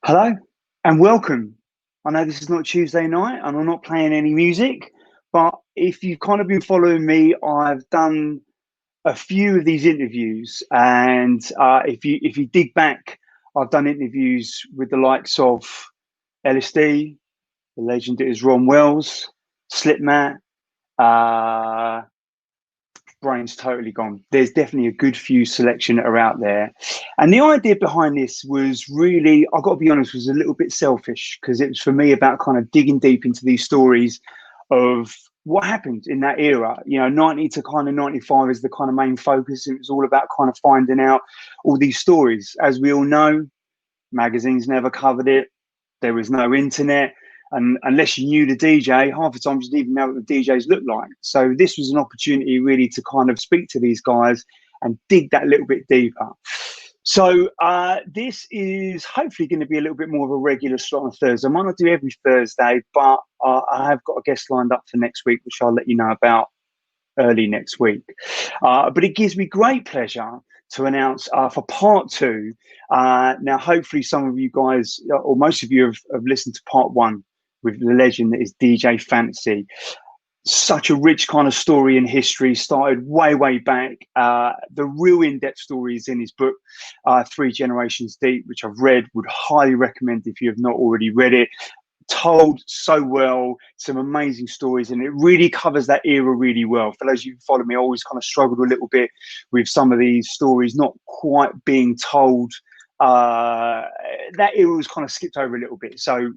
Hello and welcome. I know this is not Tuesday night and I'm not playing any music, but if you've kind of been following me, I've done a few of these interviews, and if you dig back, I've done interviews with the likes of LSD, the legend that is Ron Wells, Slipmat, uh, brain's totally gone. There's definitely a good few selection that are out there. And the idea behind this was really, I've got to be honest, was a little bit selfish, because it was for me about kind of digging deep into these stories of what happened in that era. 90 to kind of 95 is the kind of main focus. It was all about kind of finding out all these stories. As we all know, magazines never covered it. There was no internet. And unless you knew the DJ, half the time you didn't even know what the DJs looked like. So this was an opportunity really to kind of speak to these guys and dig that little bit deeper. So this is hopefully going to be a little bit more of a regular slot on Thursday. I might not do every Thursday, but I have got a guest lined up for next week, which I'll let you know about early next week. But it gives me great pleasure to announce for part two. Now, hopefully some of you guys, or most of you have listened to part one with the legend that is DJ Phantasy. Such a rich kind of story and history, started way back. The real in-depth story is in his book, 3 Generations Deep, which I've read, would highly recommend if you have not already read it. Told so well, some amazing stories, and it really covers that era really well. For those of you who follow me, I always kind of struggled a little bit with some of these stories not quite being told. That era was kind of skipped over a little bit. So,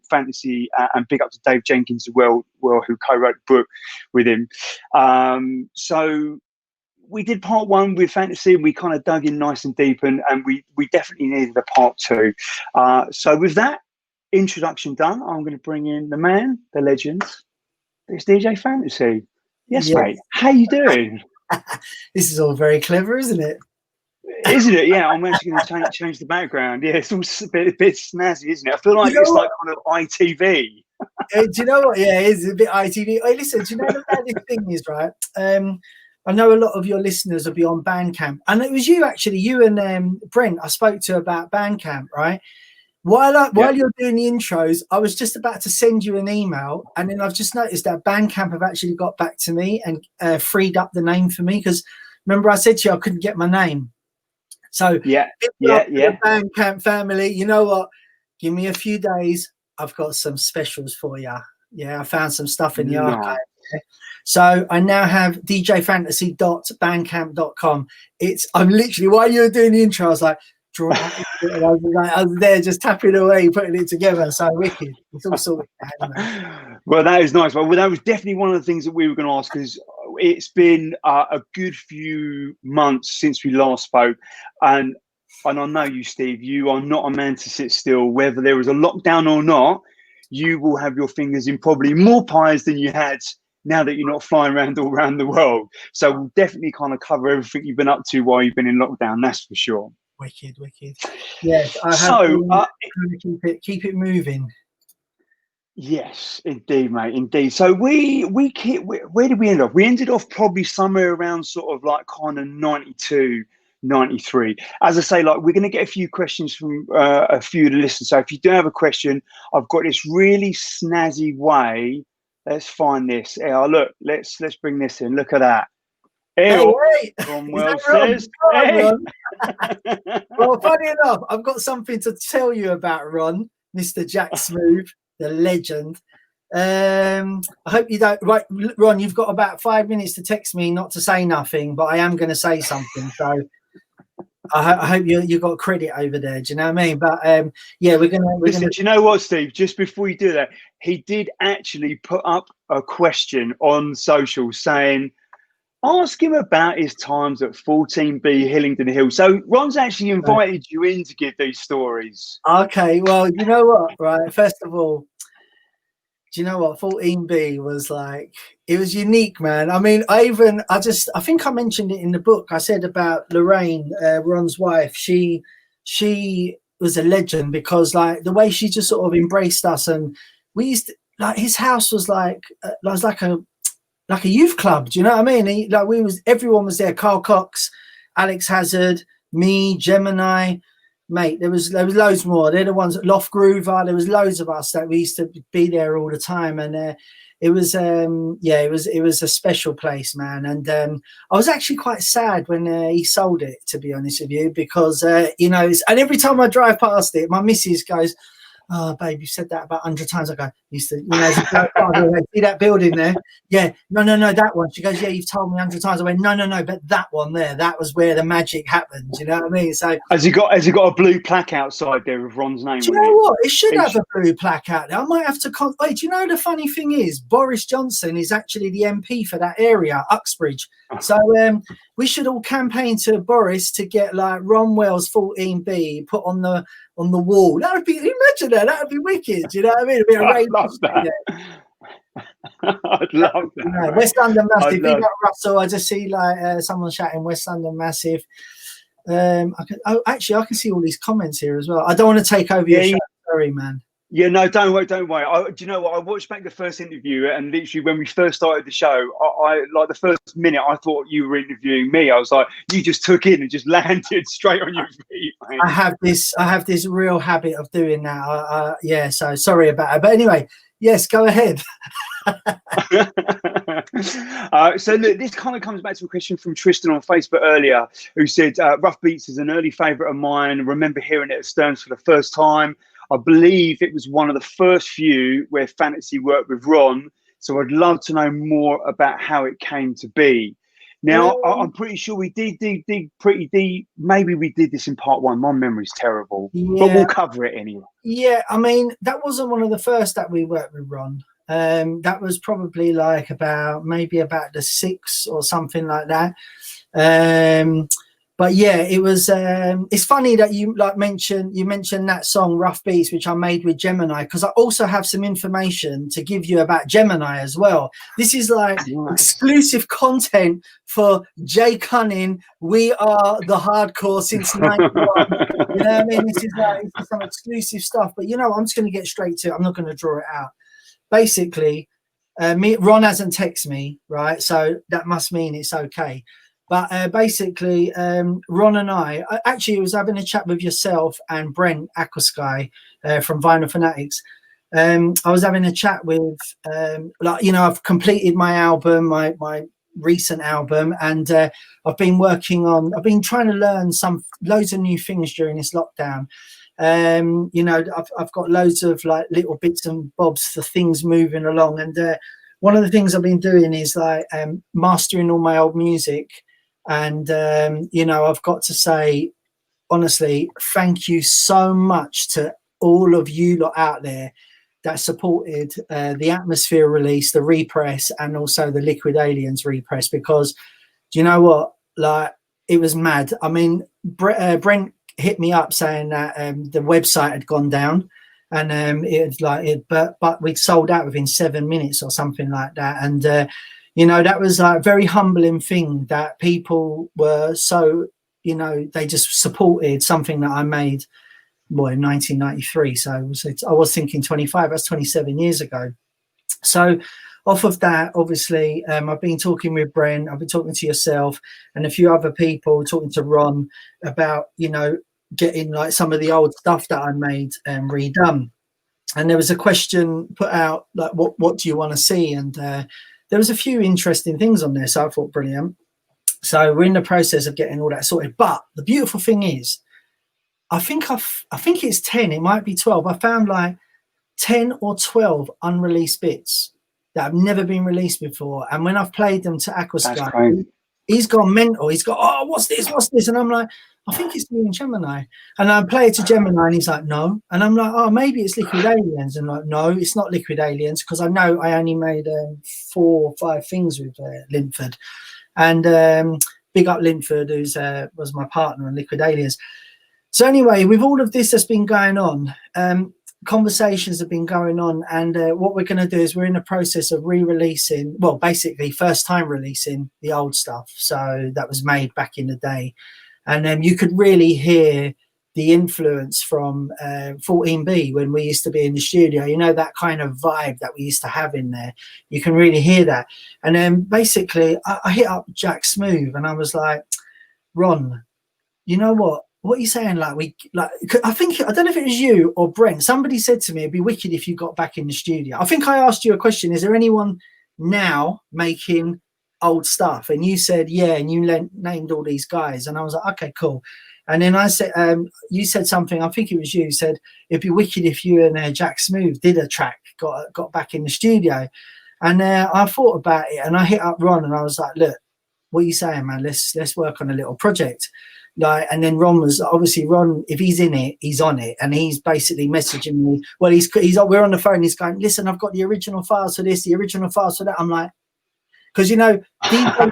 Phantasy, and big up to Dave Jenkins as well, who co-wrote the book with him. So we did part one with Phantasy, and we kind of dug in nice and deep, and we definitely needed a part two. So with that introduction done, I'm going to bring in the man, the legend. It's DJ Phantasy. Yes, mate. How you doing? This is all very clever, isn't it? Isn't it? Yeah, I'm actually going to change the background. Yeah, it's all a bit snazzy, isn't it? I feel like it's like kind of ITV. Do you know what? Yeah, it is a bit ITV. Hey, listen, do you know what this thing is, right? I know a lot of your listeners will be on Bandcamp. And it was you, actually, you and Brent, I spoke to about Bandcamp, right? While you're doing the intros, I was just about to send you an email, and then I've just noticed that Bandcamp have actually got back to me and freed up the name for me, because remember I said to you I couldn't get my name. So yeah. Bandcamp family, you know what? Give me a few days. I've got some specials for you. Yeah, I found some stuff in the archive. So I now have djphantasy.bandcamp.com. I'm literally, while you were doing the intro, I was like, I was there just tapping away, putting it together. So wicked. It's all sorted. Well, that is nice. Well, that was definitely one of the things that we were going to ask, because it's been a good few months since we last spoke. And I know you, Steve, you are not a man to sit still. Whether there is a lockdown or not, you will have your fingers in probably more pies than you had now that you're not flying around all around the world. So we'll definitely kind of cover everything you've been up to while you've been in lockdown. That's for sure. Wicked. Yes, I have to keep it moving. Yes, indeed, mate, indeed. So where did we end up? We ended off probably somewhere around sort of like kind of 92, 93. As I say, like, we're going to get a few questions from a few of the listeners. So if you do have a question, I've got this really snazzy way. Let's find this. Look, let's bring this in. Look at that. Hey. Ron Wells says, hey. Well, funny enough, I've got something to tell you about Ron, Mr. Jack Smooth, the legend. I hope you don't. Right, Ron, you've got about 5 minutes to text me not to say nothing, but I am going to say something. So I hope you got credit over there. Do you know what I mean? But we're gonna. Do you know what, Steve? Just before you do that, he did actually put up a question on social saying, ask him about his times at 14B Hillingdon Hill. So Ron's actually invited you in to give these stories. Okay, well, you know what, right? First of all, do you know what? 14B was like, it was unique, man. I mean, I think I mentioned it in the book. I said about Lorraine, Ron's wife. She was a legend, because like the way she just sort of embraced us, and we used to, like, his house was like a youth club. Do you know what I mean? Everyone was there. Carl Cox, Alex Hazard, me, Gemini, mate, there was loads more. They're the ones at Loft Groover. There was loads of us that we used to be there all the time, and it was it was a special place, man. And I was actually quite sad when he sold it, to be honest with you, because you know, and every time I drive past it, my missus goes, "Oh, babe, you said that about 100 times." I go, "Used to, you know, see that building there? Yeah, no, that one." She goes, "Yeah, you've told me 100 times." I went, "No, but that one there, that was where the magic happened." You know what I mean? So, has he got a blue plaque outside there with Ron's name? Do you know what? It should have a blue plaque out there. I might have to. Wait, do you know the funny thing is, Boris Johnson is actually the MP for that area, Uxbridge. So we should all campaign to Boris to get like Ron Wells 14B put on the wall. That would be, imagine that. That would be wicked. You know what I mean? I'd love that. I'd love that. You know, West London Massive. Big up Russell. I just see like someone shouting West London Massive. I can see all these comments here as well. I don't want to take over your show. Sorry, man. Yeah, no, don't worry. Do you know what? I watched back the first interview, and literally when we first started the show, I like the first minute, I thought you were interviewing me. I was like, you just took in and just landed straight on your feet, mate. I have this real habit of doing that. Yeah, so sorry about it. But anyway, yes, go ahead. So look, this kind of comes back to a question from Tristan on Facebook earlier, who said, Rough Beats is an early favourite of mine. Remember hearing it at Stearns for the first time. I believe it was one of the first few where Phantasy worked with Ron. So I'd love to know more about how it came to be. Now, I'm pretty sure we did dig pretty deep. Maybe we did this in part one. My memory's terrible, but we'll cover it anyway. Yeah, I mean, that wasn't one of the first that we worked with Ron. That was probably like about the 6th or something like that. But yeah, it was. It's funny that you mentioned that song "Rough Beats," which I made with Gemini, because I also have some information to give you about Gemini as well. This is like exclusive content for Jay Cunning. We are the hardcore since '91. You know what I mean? This is some exclusive stuff. But you know, I'm just going to get straight to it. I'm not going to draw it out. Basically, Ron hasn't texted me, right? So that must mean it's okay. But basically, Ron and I actually was having a chat with yourself and Brent Aquasky from Vinyl Fanatics. I was having a chat with, I've completed my album, my recent album, and I've been trying to learn loads of new things during this lockdown. I've got loads of like little bits and bobs for things moving along, and one of the things I've been doing is like mastering all my old music. And I've got to say, honestly, thank you so much to all of you lot out there that supported the Atmosphere release, the repress, and also the Liquid Aliens repress, because do you know what, like, it was mad. I mean, Brent hit me up saying that the website had gone down, and but we'd sold out within 7 minutes or something like that. And that was like a very humbling thing that people were so, they just supported something that I made in 1993. So I was thinking 25, that's 27 years ago. So off of that, obviously, I've been talking with Brent, I've been talking to yourself and a few other people, talking to Ron about, getting like some of the old stuff that I made redone. And there was a question put out, like, what do you want to see? And there was a few interesting things on there. So I thought, brilliant. So we're in the process of getting all that sorted. But the beautiful thing is, I think it's 10, it might be 12. I found like 10 or 12 unreleased bits that have never been released before. And when I've played them to Aquasky, he's gone mental. He's got, oh, what's this? And I'm like, I think it's doing Gemini. And I play it to Gemini and he's like, no. And I'm like, oh, maybe it's Liquid Aliens. And like, no, it's not Liquid Aliens, because I know I only made 4 or 5 things with Linford. And big up Linford, who was my partner on Liquid Aliens. So anyway, with all of this that's been going on, conversations have been going on, and what we're going to do is we're in the process of re-releasing, well, basically first time releasing the old stuff. So that was made back in the day. And you could really hear the influence from 14B when we used to be in the studio, that kind of vibe that we used to have in there. You can really hear that. And then basically I hit up Jack Smooth and I was like, Ron, you know what what are you saying? Like I don't know if it was you or Brent. Somebody said to me, it'd be wicked if you got back in the studio. I think I asked you a question. Is there anyone now making old stuff? And you said, yeah. And you named all these guys. And I was like, okay, cool. And then I said, you said something, I think it was you, said, it'd be wicked if you and Jack Smooth did a track, got back in the studio. And I thought about it, and I hit up Ron, and I was like, look, what are you saying, man? Let's work on a little project. Like, and then Ron was obviously, Ron, if he's in it, he's on it. And he's basically messaging me. Well, we're on the phone. He's going, listen, I've got the original files for this, the original files for that. I'm like, because, you know, DJ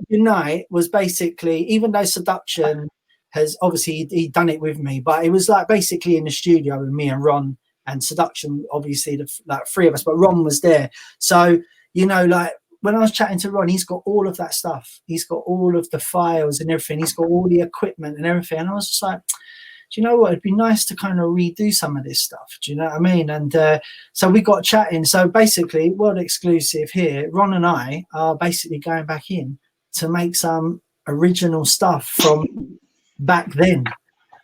Unite was basically, even though Seduction has obviously he done it with me, but it was like basically in the studio with me and Ron and Seduction, obviously like three of us, but Ron was there. So, you know, like when I was chatting to Ron, he's got all of that stuff. He's got all of the files and everything. He's got all the equipment and everything. And I was just like, do you know what? It'd be nice to kind of redo some of this stuff. Do you know what I mean? And so we got chatting. So basically, world exclusive here, Ron and I are basically going back in to make some original stuff from back then.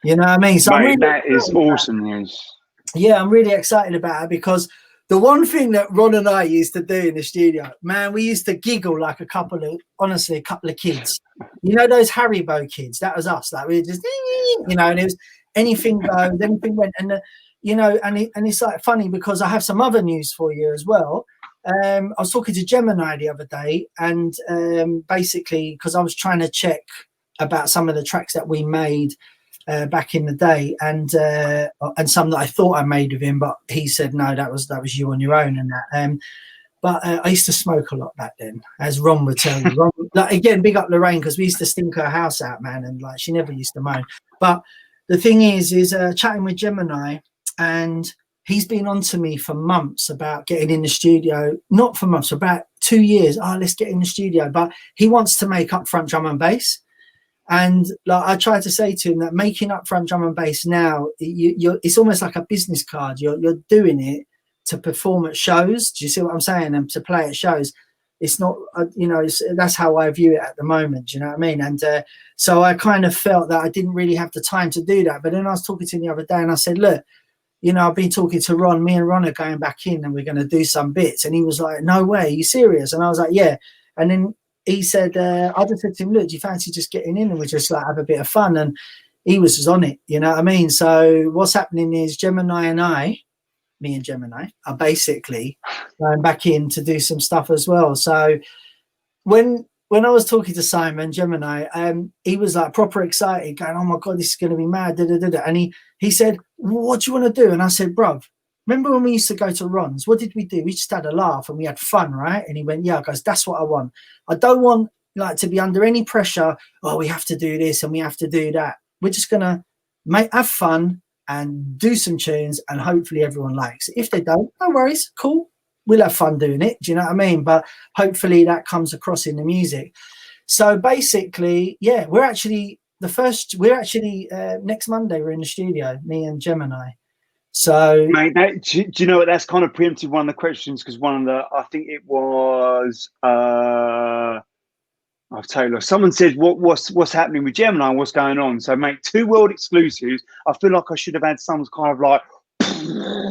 You know what I mean? So mate, that is awesome news. Yeah, I'm really excited about it because the one thing that Ron and I used to do in the studio, man, we used to giggle like a couple of kids. You know, those Haribo kids, that was us. Like we were just, you know, and it was anything goes, anything went. And, you know, and it's like funny because I have some other news for you as well. I was talking to Gemini the other day, and basically because I was trying to check about some of the tracks that we made back in the day, and some that I thought I made with him, but he said no, that was you on your own and that. But I used to smoke a lot back then, as Ron would tell you. Ron, like, again, big up Lorraine, because we used to stink her house out, man, and like she never used to moan. But the thing is chatting with Gemini, and he's been on to me for months about getting in the studio. Not for months, for about 2 years. Oh, let's get in the studio. But he wants to make upfront drum and bass. And like I tried to say to him that making upfront drum and bass now, it's almost like a business card. You're doing it to perform at shows. Do you see what I'm saying? And to play at shows. It's not, you know, that's how I view it at the moment. Do you know what I mean? And so I kind of felt that I didn't really have the time to do that. But then I was talking to him the other day, and I said, look, you know, I've been talking to Ron. Me and Ron are going back in, and we're going to do some bits. And he was like, no way, are you serious? And I was like, yeah. And then he said, I just said to him, look, do you fancy just getting in and we just like have a bit of fun? And he was just on it, you know what I mean? So what's happening is Gemini and me and Gemini are basically going back in to do some stuff as well. So when I was talking to Simon, Gemini, he was like proper excited, going, oh my God, this is going to be mad. Da, da, da, da. And he said, what do you want to do? And I said, bruv, remember when we used to go to Ron's? What did we do? We just had a laugh and we had fun, right? And he went, yeah, guys, that's what I want. I don't want like to be under any pressure. Oh, we have to do this and we have to do that. We're just going to have fun and do some tunes, and hopefully everyone likes it. If they don't, no worries, cool. We'll have fun doing it. Do you know what I mean? But hopefully that comes across in the music. So basically, yeah, we're actually next Monday, we're in the studio, me and Gemini. So, mate, do you know what? That's kind of preempted one of the questions, because I think it was, I'll tell you, someone said, what's happening with Gemini? What's going on? So, mate, 2 world exclusives. I feel like I should have had some kind of like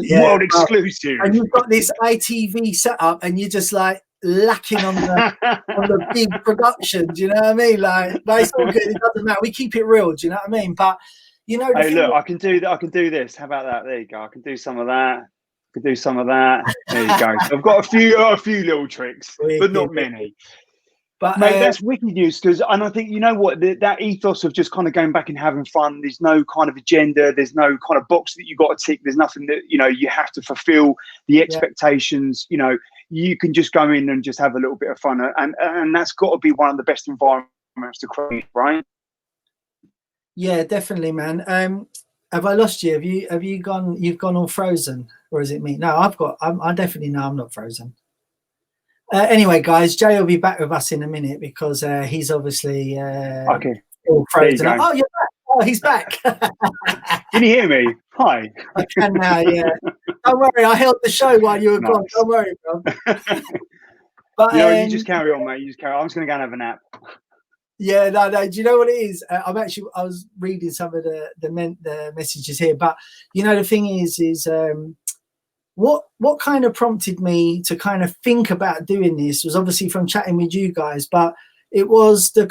world exclusive. And you've got this ITV setup, and you're just like lacking on the big productions. You know what I mean? Like, but it's all good. It doesn't matter. We keep it real. Do you know what I mean? But you know, hey, look, I can do that. I can do this. How about that? There you go. I can do some of that. I can do some of that. There you go. So I've got a few little tricks, but not many. But mate, that's wicked news, and I think, you know what, that ethos of just kind of going back and having fun. There's no kind of agenda. There's no kind of box that you got to tick. There's nothing that, you know, you have to fulfill the expectations. You know, you can just go in and just have a little bit of fun, and that's got to be one of the best environments to create, right? Yeah, definitely, man. Have I lost you? Have you gone? You've gone all frozen, or is it me? No, I definitely know I'm not frozen. Anyway, guys, Jay will be back with us in a minute, because he's obviously all frozen. Oh, you're back. Oh, he's back. Can you hear me? Hi. I can now, yeah. Don't worry, I held the show while you were gone. Don't worry, bro. But you just carry on, mate. You just carry on. I'm just going to go and have a nap. Yeah, no. Do you know what it is? I was reading some of the messages here, but you know, the thing is what kind of prompted me to kind of think about doing this was obviously from chatting with you guys, but it was the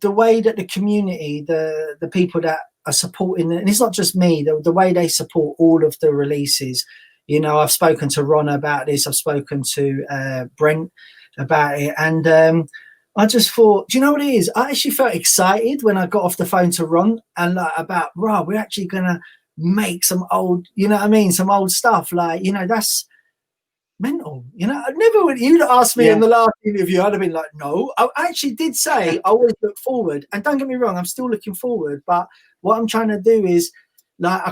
way that the community, the people that are supporting, and it's not just me, the way they support all of the releases. You know, I've spoken to Ron about this. I've spoken to Brent about it, and I just thought, do you know what it is? I actually felt excited when I got off the phone to Ron and about, Rob, we're actually gonna make some old, you know what I mean, some old stuff. Like, you know, that's mental. You know, I never would. You'd asked me in the last interview, I'd have been like, no. I actually did say I always look forward, and don't get me wrong, I'm still looking forward. But what I'm trying to do is, like,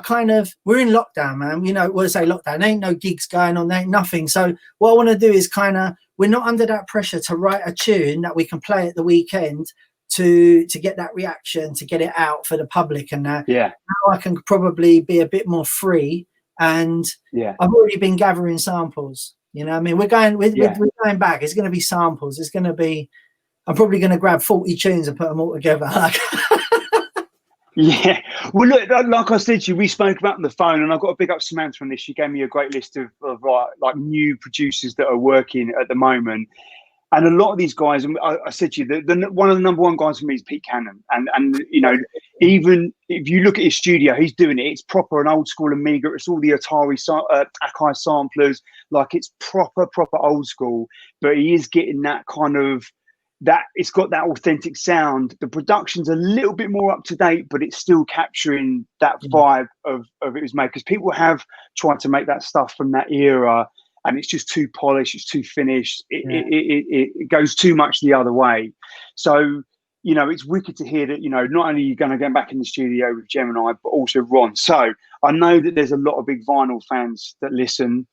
we're in lockdown, man. You know, we'll say lockdown. There ain't no gigs going on. There ain't nothing. So what I want to do is we're not under that pressure to write a tune that we can play at the weekend to get that reaction, to get it out for the public, and that. Yeah. Now I can probably be a bit more free, and I've already been gathering samples. You know what I mean? We're going back. It's going to be samples. It's going to be, I'm probably going to grab 40 tunes and put them all together. Yeah. Well, look, like I said to you, we spoke about on the phone, and I've got to big up Samantha on this. She gave me a great list of like new producers that are working at the moment. And a lot of these guys, and I said to you, one of the number one guys for me is Pete Cannon. And you know, even if you look at his studio, he's doing it. It's proper and old school Amiga. It's all the Atari Akai samplers. Like, it's proper old school. But he is getting that kind of, that it's got that authentic sound. The production's a little bit more up to date, but it's still capturing that vibe of it was made. Because people have tried to make that stuff from that era, and it's just too polished, it's too finished. It goes too much the other way. So, you know, it's wicked to hear that, you know, not only are you going to go back in the studio with Gemini, but also Ron. So I know that there's a lot of big vinyl fans that listen.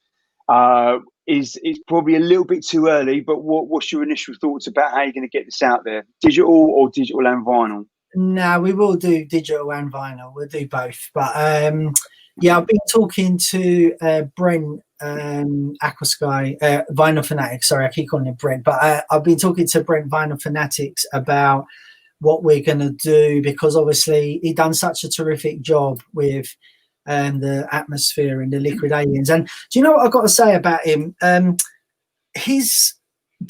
It's probably a little bit too early, but what's your initial thoughts about how you're going to get this out there? Digital or digital and vinyl? No, we will do digital and vinyl. We'll do both. But yeah, I've been talking to Brent Aquasky, Vinyl Fanatics. Sorry, I keep calling it Brent, but I've been talking to Brent Vinyl Fanatics about what we're going to do, because obviously he done such a terrific job with the Atmosphere and the Liquid Aliens. And do you know what I've got to say about him? The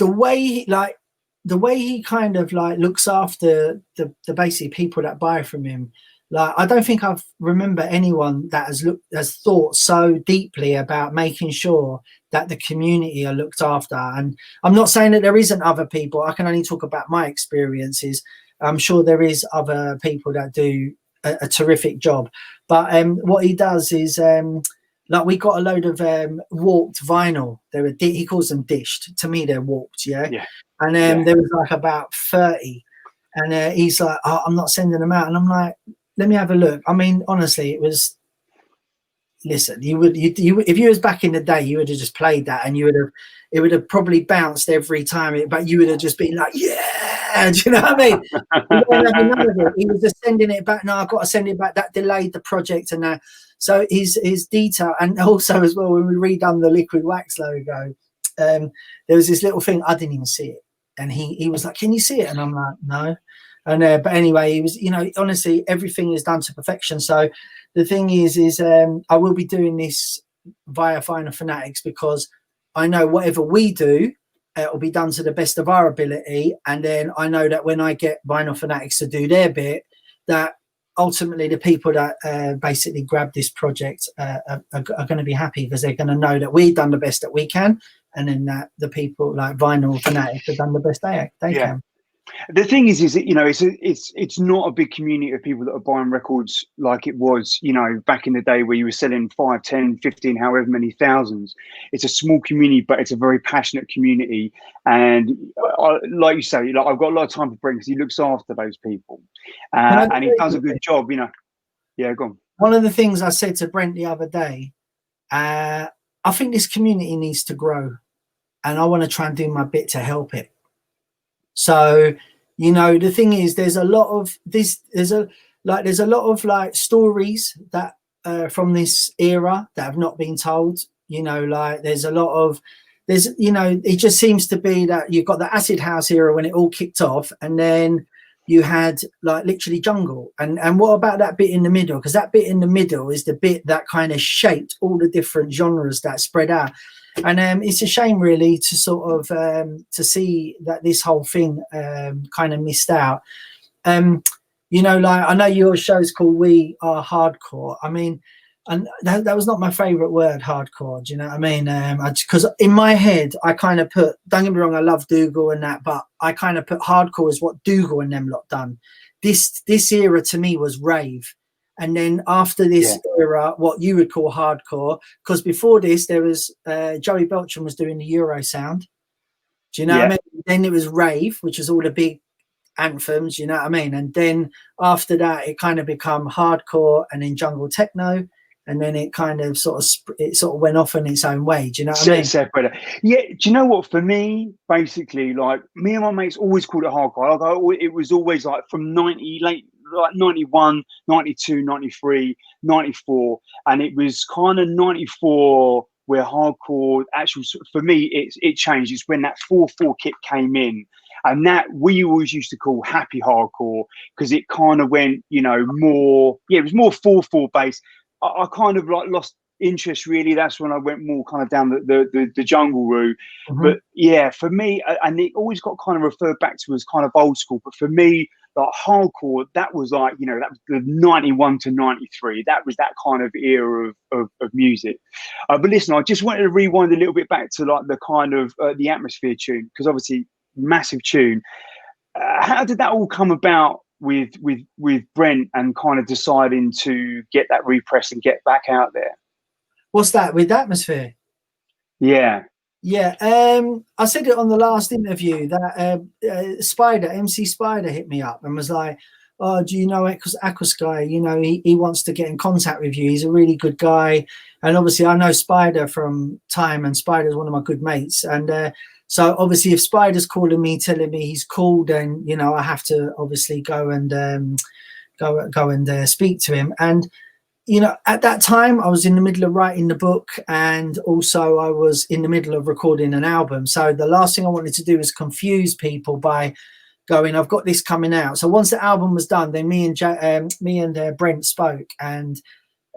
way he kind of like looks after the basic people that buy from him. Like, I don't think I've remember anyone that has thought so deeply about making sure that the community are looked after. And I'm not saying that there isn't other people. I can only talk about my experiences. I'm sure there is other people that do a terrific job. But what he does is, like, we got a load of warped vinyl. He calls them dished. To me, they're warped, yeah? And there was like about 30. And he's like, oh, I'm not sending them out. And I'm like, let me have a look. I mean, honestly, it was, listen, you if you was back in the day, you would have just played that, and it would have probably bounced every time, but you would have just been like, yeah, do you know what I mean? He was just sending it back. No, I've got to send it back. That delayed the project and that. So his detail, and also as well, when we redone the Liquid Wax logo, there was this little thing, I didn't even see it. And he was like, can you see it? And I'm like, no. And but anyway, he was, you know, honestly, everything is done to perfection. So the thing is I will be doing this via Vinyl Fanatics, because I know whatever we do, it will be done to the best of our ability. And then I know that when I get Vinyl Fanatics to do their bit, that ultimately the people that basically grab this project are going to be happy, because they're going to know that we've done the best that we can, and then that the people like Vinyl Fanatics have done the best they can. The thing is that, you know, it's not a big community of people that are buying records like it was, you know, back in the day where you were selling 5, 10, 15, however many thousands. It's a small community, but it's a very passionate community. And like you say, like, I've got a lot of time for Brent, because he looks after those people, and he does a good job, you know. Yeah, go on. One of the things I said to Brent the other day, I think this community needs to grow, and I want to try and do my bit to help it. So, you know, the thing is, there's a lot of this. There's a lot of like stories that from this era that have not been told. You know, like there's a lot of there's, you know, it just seems to be that you've got the acid house era when it all kicked off, and then you had like literally jungle. And what about that bit in the middle? Because that bit in the middle is the bit that kind of shaped all the different genres that spread out. And it's a shame really to sort of to see that this whole thing kind of missed out. You know, like, I know your show's called We Are Hardcore. I mean, and that was not my favorite word, hardcore. Do you know what I mean? Because in my head, I kind of put, don't get me wrong, I love Dougal and that, but I kind of put hardcore as what Dougal and them lot done. This era to me was rave. And then after this era, what you would call hardcore, because before this, there was Joey Beltram was doing the Euro sound. Do you know what I mean? Then it was rave, which is all the big anthems, you know what I mean? And then after that, it kind of become hardcore and then jungle techno. And then it kind of sort of went off in its own way. Do you know what I mean? Separated. Yeah. Do you know what? For me, basically, like, me and my mates always called it hardcore. Like, it was always like from 91, 92, 93, 94. And it was kind of 94 where hardcore actually, for me, it changed. It's when that 4/4 kit came in. And that we always used to call happy hardcore, because it kind of went, you know, more, it was more 4/4 based. I kind of like lost interest really. That's when I went more kind of down the jungle route. But yeah, for me, and it always got kind of referred back to as kind of old school. But for me, like hardcore, that was like, you know, that was the 91 to 93. That was that kind of era of music. But listen, I just wanted to rewind a little bit back to like the kind of the Atmosphere tune, because obviously massive tune. How did that all come about with Brent and kind of deciding to get that repressed and get back out there? What's that with Atmosphere? Yeah. I said it on the last interview that MC Spider hit me up and was like, oh, do you know Aquasky? You know, he wants to get in contact with you. He's a really good guy. And obviously I know Spider from time, and Spider's one of my good mates. And so obviously if Spider's calling me, telling me he's cool, then, you know, I have to obviously go and speak to him. And, you know, at that time I was in the middle of writing the book, and also I was in the middle of recording an album. So the last thing I wanted to do was confuse people by going, I've got this coming out. So once the album was done, then me and Brent spoke and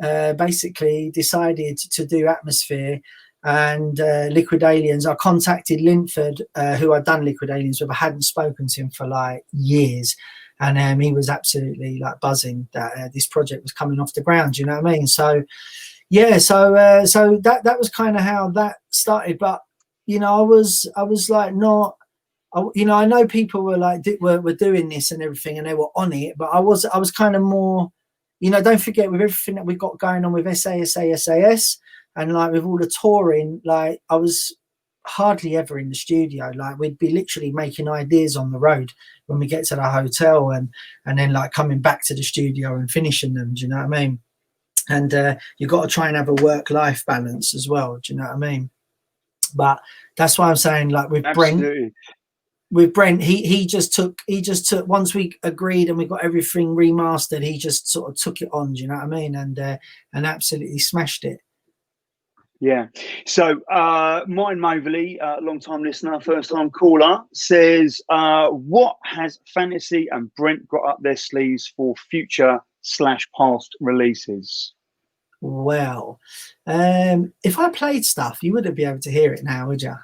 basically decided to do Atmosphere and Liquid Aliens. I contacted Linford, who I'd done Liquid Aliens with. I hadn't spoken to him for like years, and he was absolutely like buzzing that this project was coming off the ground. You know what I mean? So yeah, so that was kind of how that started. But you know, I was like not. You know, I know people were like were doing this and everything, and they were on it, but I was kind of more. You know, don't forget, with everything that we've got going on with SAS, and like with all the touring, like I was hardly ever in the studio. Like we'd be literally making ideas on the road when we get to the hotel, and then like coming back to the studio and finishing them. Do you know what I mean? And you've got to try and have a work-life balance as well. Do you know what I mean? But that's why I'm saying, like with Brent, he just took once we agreed and we got everything remastered, he just sort of took it on. Do you know what I mean? And absolutely smashed it. Yeah. So Martin Moverley, long-time listener, first-time caller, says, what has Phantasy and Brent got up their sleeves for future/past releases? Well, if I played stuff, you wouldn't be able to hear it now, would you?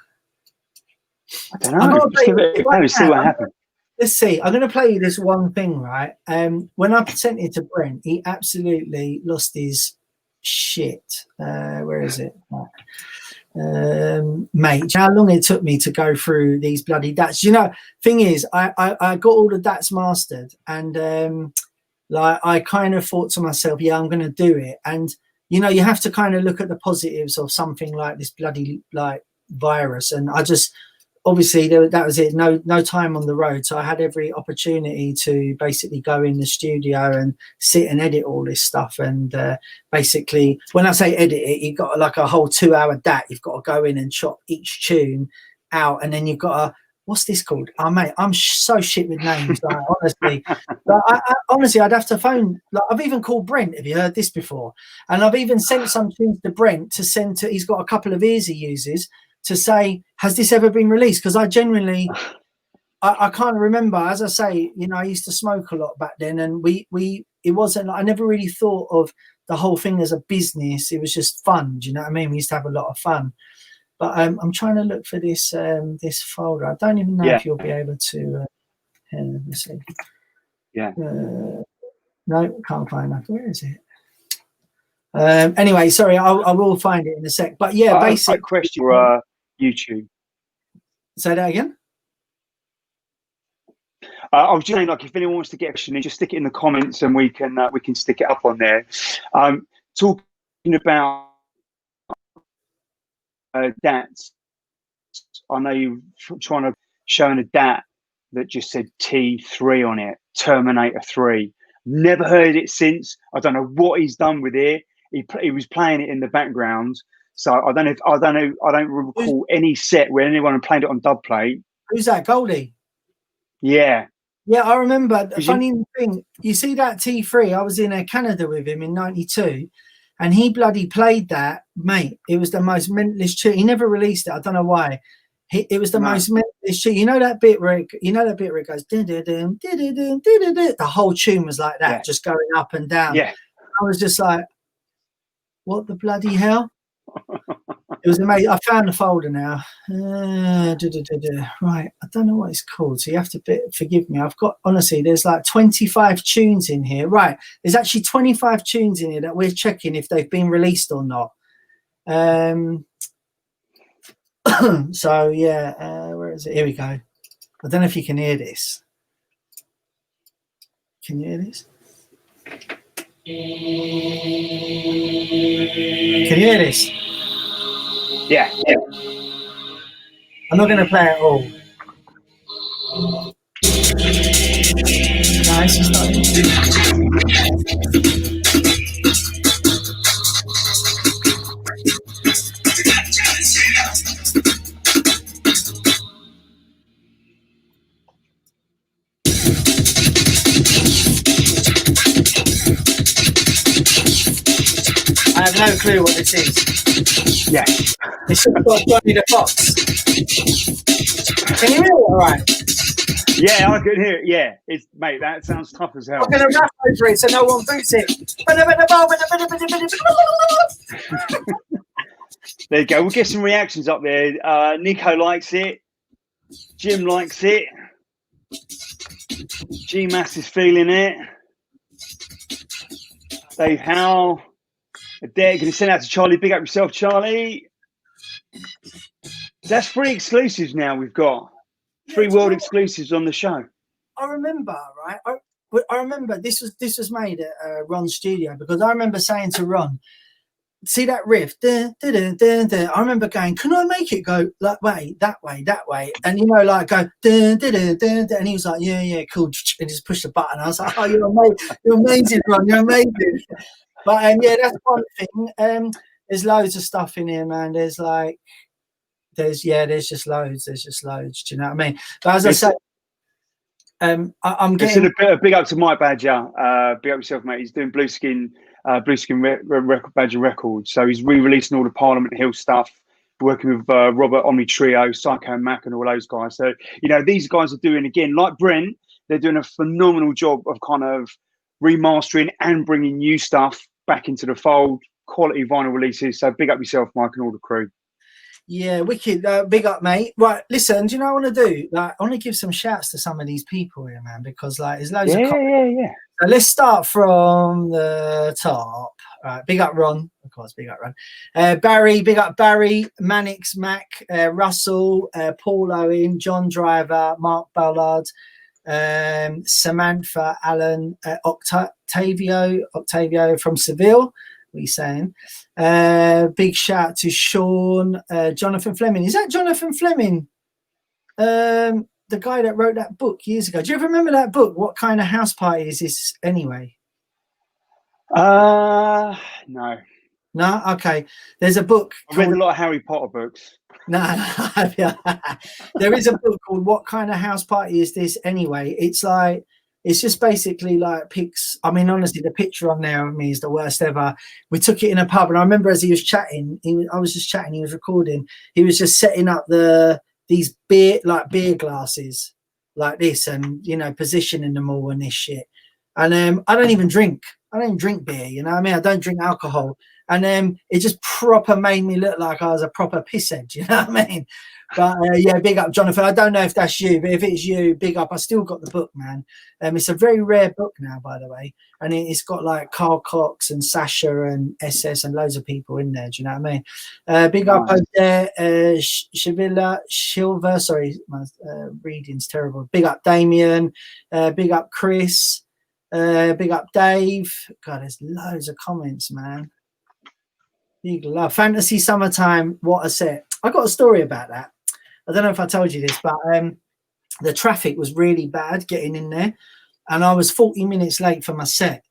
I don't know. Just give it a go, see what happens. Let's see. I'm going to play you this one thing, right? When I sent it to Brent, he absolutely lost his shit. Where is it? Mate, how long it took me to go through these bloody DATs. You know, thing is, I got all the DATs mastered, and like I kind of thought to myself, yeah, I'm going to do it. And you know, you have to kind of look at the positives of something like this bloody like virus. And I just obviously that was it. No time on the road, so I had every opportunity to basically go in the studio and sit and edit all this stuff. And basically, when I say edit it, you've got like a whole 2-hour DAT. You've got to go in and chop each tune out, and then you've got to, what's this called? Oh mate, I'm so shit with names. Like, honestly, like, honestly, I'd have to phone. Like, I've even called Brent. Have you heard this before? And I've even sent some tunes to Brent to send to. He's got a couple of ears he uses to say, has this ever been released? Because I genuinely, I can't remember. As I say, you know, I used to smoke a lot back then, and it wasn't. I never really thought of the whole thing as a business. It was just fun. Do you know what I mean? We used to have a lot of fun. But I'm trying to look for this this folder. I don't even know if you'll be able to. Let's see. Yeah. No, can't find that. Where is it? Anyway, sorry, I will find it in a sec. But yeah, basically, question for YouTube. Say that again. I was just saying, like, if anyone wants to get a question, just stick it in the comments, and we can stick it up on there. Talking about DATs, I know you're trying to show a DAT that just said T3 on it, Terminator 3. Never heard it since. I don't know what he's done with it. He was playing it in the background, so I don't recall any set where anyone played it on dub plate. Who's that, Goldie? Yeah, I remember. The funny thing, you see that T3. I was in Canada with him in '92, and he bloody played that, mate. It was the most mentalist tune. He never released it. I don't know why. It was the most mentalist tune. You know that bit where it goes. The whole tune was like that, just going up and down. Yeah, I was just like, what the bloody hell? It was amazing. I found the folder now. Right, I don't know what it's called, so you have to forgive me. Honestly, there's like 25 tunes in here. Right, there's actually 25 tunes in here that we're checking if they've been released or not. So yeah, where is it? Here we go. I don't know if you can hear this. Can you hear this? Can you hear this? Yeah. I'm not going to play it all. Nice. I have no clue what this is. Yeah. It's just got Johnny the Fox. Can you hear it all right? Yeah, I can hear it. Yeah, mate, that sounds tough as hell. I'm going to rap over it so no one boots it. There you go. We'll get some reactions up there. Nico likes it. Jim likes it. G-Mass is feeling it. Dave Howell. Adair, going to send out to Charlie. Big up yourself, Charlie. That's 3 exclusives now we've got. 3 world exclusives on the show. I remember, right? I remember this was made at Ron's studio, because I remember saying to Ron, see that riff? I remember going, can I make it go that way? And, you know, like go, and he was like, yeah, cool. And just push the button. I was like, oh, you're amazing, Ron. You're amazing. But yeah, that's one thing. There's loads of stuff in here, man. There's just loads. Do you know what I mean? But as I say, I'm getting a big up to Mike Badger. Big up yourself, mate. He's doing Blueskin Badger Records. So he's re-releasing all the Parliament Hill stuff, working with Robert Omni Trio, Psycho and Mac, and all those guys. So, you know, these guys are doing, again, like Brent, they're doing a phenomenal job of kind of remastering and bringing new stuff back into the fold, quality vinyl releases. So big up yourself, Mike, and all the crew. Yeah, wicked. Big up, mate. Right, listen, do you know what I want to do? Like, I want to give some shouts to some of these people here, man, because like there's loads of yeah. So let's start from the top. Right, big up Ron, of course, big up Ron. Barry, big up Barry, Mannix, Mac, Russell, Paul Owen, John Driver, Mark Ballard, Samantha, Alan, Octavio from Seville. What are you saying? Big shout to Sean, Jonathan Fleming. Is that Jonathan Fleming? The guy that wrote that book years ago. Do you ever remember that book? What kind of house party is this anyway? No. No? Okay. There's a book. I've read a lot of Harry Potter books. No. There is a book called What Kind of House Party Is This Anyway? It's like It's just basically like pics. I mean, honestly, the picture on there of me is the worst ever. We took it in a pub, and I remember as he was chatting, I was just chatting, he was recording. He was just setting up these beer glasses like this, and positioning them all and this shit. And I don't even drink. I don't drink beer. You know what I mean? I don't drink alcohol. And it just proper made me look like I was a proper pisshead. You know what I mean? But yeah, big up, Jonathan. I don't know if that's you, but if it's you, big up. I still got the book, man. It's a very rare book now, by the way. And it's got like Carl Cox and Sasha and SS and loads of people in there. Do you know what I mean? Big up over there, Shilver. Sorry, my reading's terrible. Big up Damien. Big up Chris. Big up Dave. God, there's loads of comments, man. Big love. Fantasy Summertime, what a set. I got a story about that. I don't know if I told you this, but the traffic was really bad getting in there, and I was 40 minutes late for my set.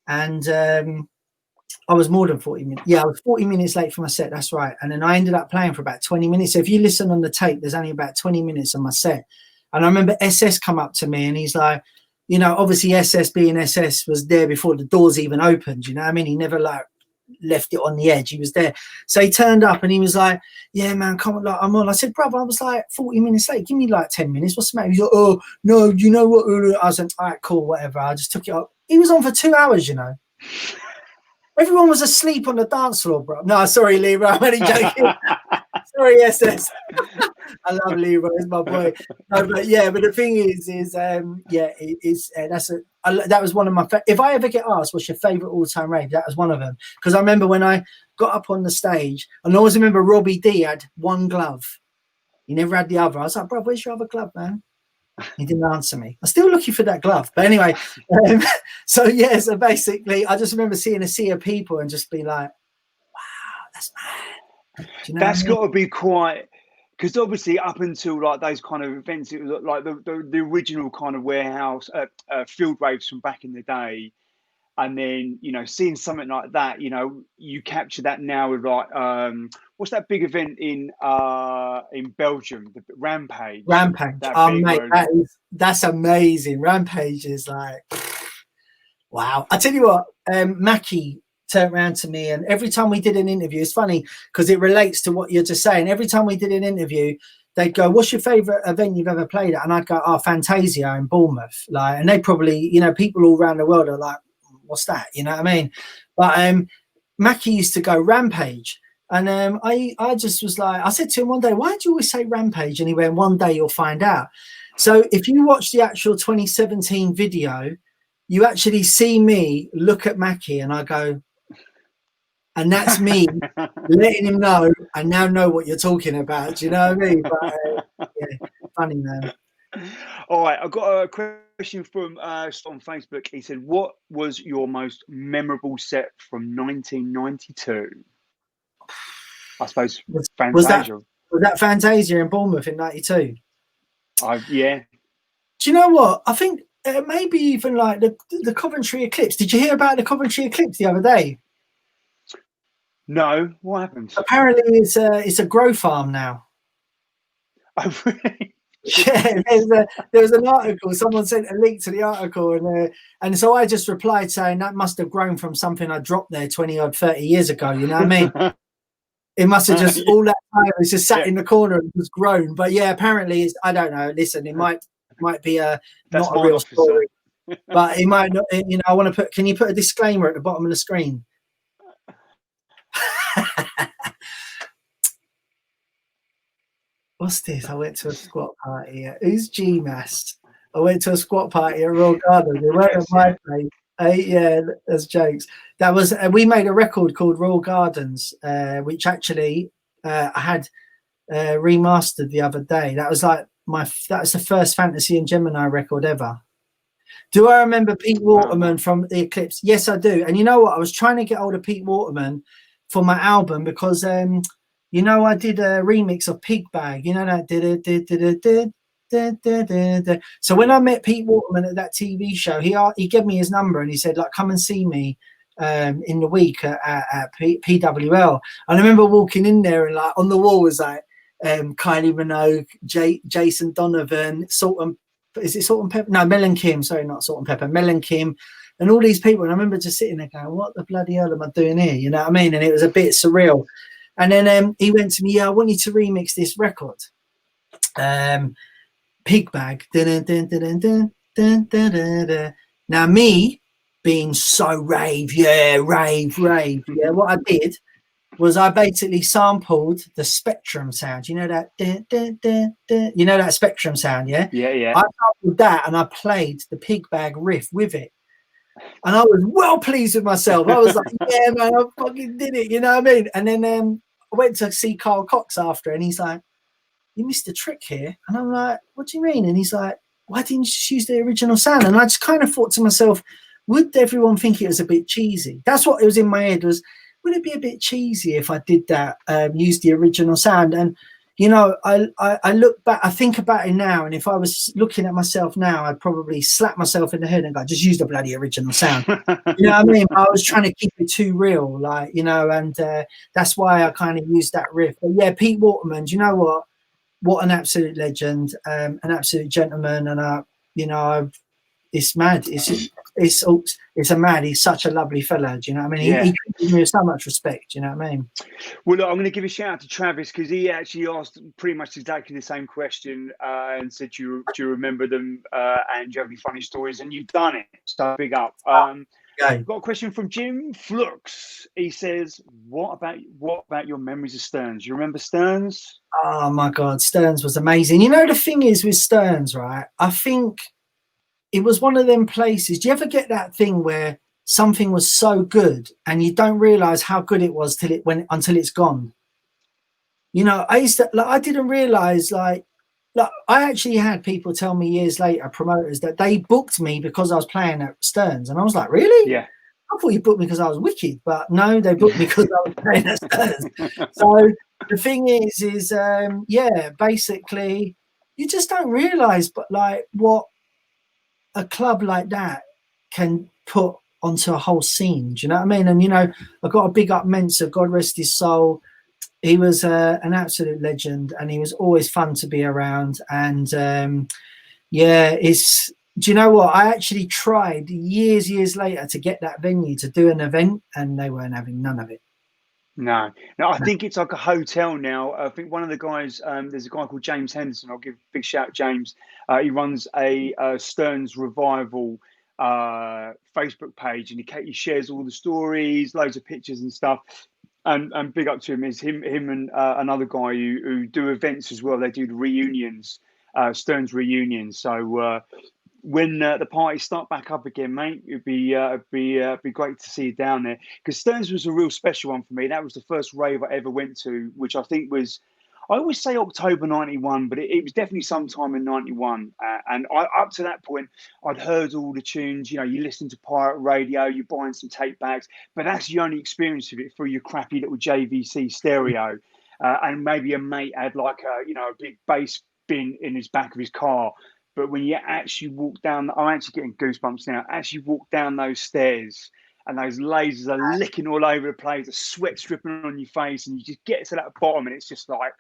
And I was more than 40 minutes. Yeah, I was 40 minutes late for my set. That's right. And then I ended up playing for about 20 minutes. So if you listen on the tape, there's only about 20 minutes on my set. And I remember SS come up to me and he's like, obviously SS being SS was there before the doors even opened. You know what I mean? He never left it on the edge. He was there. So he turned up and he was like, yeah, man, come on, I'm on. I said, brother, I was like 40 minutes late. Give me like 10 minutes. What's the matter? He's like, oh, no, you know what? I was like, all right, cool, whatever. I just took it up. He was on for 2 hours, Everyone was asleep on the dance floor, bro. No, sorry, Lee, bro. I'm only joking. Sorry, SS. I love Leroy, he's my boy. No, but the thing is that was one of my if I ever get asked what's your favorite all-time rave, that was one of them. Because I remember when I got up on the stage, and I always remember Robbie D had one glove. He never had the other. I was like, bro, where's your other glove, man? He didn't answer me. I'm still looking for that glove. But anyway, so basically I just remember seeing a sea of people and just be like, wow, that's mad. That's got to be quite, because obviously up until like those kind of events, it was like the original kind of warehouse field raves from back in the day, and then seeing something like that, you capture that now with like what's that big event in Belgium, the Rampage? Mate, that's amazing. Rampage is like, wow. I tell you what, Mackie turned around to me, and every time we did an interview, it's funny because it relates to what you're just saying. Every time we did an interview, they'd go, what's your favorite event you've ever played at? And I'd go, Fantasia in Bournemouth. And they probably, people all around the world are like, what's that? You know what I mean? But Mackie used to go Rampage. And I just was like, I said to him one day, why do you always say Rampage? And he went, one day you'll find out. So if you watch the actual 2017 video, you actually see me look at Mackie and I go, and that's me letting him know I now know what you're talking about. Do you know what I mean? But, funny, man. All right, I've got a question from on Facebook. He said, what was your most memorable set from 1992? I suppose Fantasia. Was that Fantasia in Bournemouth in 92? Yeah. Do you know what? I think maybe even like the Coventry Eclipse. Did you hear about the Coventry Eclipse the other day? No, what happened? Apparently, it's a grow farm now. Oh, really? Yeah, there was an article. Someone sent a link to the article, and so I just replied saying that must have grown from something I dropped there 20 or 30 years ago. You know what I mean? It must have just all that time it's just sat in the corner and was grown. But yeah, apparently it's, I don't know. Listen, it might be not a real story, but it might not. I want to put. Can you put a disclaimer at the bottom of the screen? What's this? I went to a squat party. Who's GMAS? I went to a squat party at Royal Garden. They weren't at my place. Yeah, that's jokes. That was we made a record called Royal Gardens, which actually I had remastered the other day. That was like that was the first Fantasy and Gemini record ever. Do I remember Pete Waterman from the Eclipse? Yes, I do. And you know what? I was trying to get hold of Pete Waterman for my album because I did a remix of Pig Bag. You know that. So when I met Pete Waterman at that TV show, he gave me his number and he said, like, come and see me in the week at PWL. And I remember walking in there and like on the wall was like Kylie Minogue, Jason Donovan, Salt is it Salt and Pepper? No, Mel and Kim. Sorry, not Salt and Pepper. Mel and Kim, and all these people. And I remember just sitting there going, "What the bloody hell am I doing here?" You know what I mean? And it was a bit surreal. And then he went to me, "Yeah, I want you to remix this record, Pig Bag." Now me being so rave, yeah, what I did was I basically sampled the Spectrum sound. You know that, you know that Spectrum sound, yeah? Yeah. I sampled that and I played the Pig Bag riff with it. And I was well pleased with myself. I was like, yeah, man, I fucking did it. You know what I mean? And then I went to see Carl Cox after, and he's like, "You missed a trick here." And I'm like, "What do you mean?" And he's like, "Why didn't you just use the original sound?" And I just kind of thought to myself, would everyone think it was a bit cheesy? That's what it was in my head, was, would it be a bit cheesy if I did that, use the original sound? And, you know, I look back, I think about it now, and if I was looking at myself now, I'd probably slap myself in the head and go, just use the bloody original sound. You know what I mean? I was trying to keep it too real, like, you know, and that's why I kind of used that riff. But yeah, Pete Waterman, do you know what? What an absolute legend, an absolute gentleman, and you know, it's mad. It's a mad. He's such a lovely fella. Do you know what I mean? Yeah. He treated me with so much respect. Do you know what I mean? Well, look, I'm going to give a shout out to Travis, because he actually asked pretty much exactly the same question and said, "Do you remember them? And do you have any funny stories?" And you've done it. So big up. Okay. Got a question from Jim Flux. He says, "What about your memories of Stearns? You remember Stearns?" Oh my God, Stearns was amazing. You know, the thing is with Stearns, right? I think it was one of them places. Do you ever get that thing where something was so good and you don't realize how good it was until it's gone? You know, I didn't realize, like I actually had people tell me years later, promoters, that they booked me because I was playing at Stearns, and I was like, really? Yeah. I thought you booked me because I was wicked, but no, they booked me because I was playing at Stearns. So the thing is yeah, basically, you just don't realize, but like what a club like that can put onto a whole scene. Do you know what I mean? And you know, I got a big up Mensa, God rest his soul. He was an absolute legend, and he was always fun to be around. And yeah, do you know what? I actually tried years later to get that venue to do an event, and they weren't having none of it. No, I think it's like a hotel now. I think one of the guys, there's a guy called James Henderson. I'll give a big shout out, James. He runs a Stearns Revival Facebook page, and he shares all the stories, loads of pictures and stuff. And big up to him. Is him and another guy who do events as well. They do the reunions, Stearns reunions. So when the parties start back up again, mate, it'd be great to see you down there, because Stearns was a real special one for me. That was the first rave I ever went to, which I think was, I always say October '91, but it was definitely sometime in '91. And up to that point, I'd heard all the tunes. You know, you listen to pirate radio, you're buying some tape bags, but that's the only experience of it through your crappy little JVC stereo. And maybe a mate had like a big bass bin in his back of his car. But when you actually walk down, I'm actually getting goosebumps now. Actually walk down those stairs, and those lasers are licking all over the place, the sweat's dripping on your face, and you just get to that bottom, and it's just like,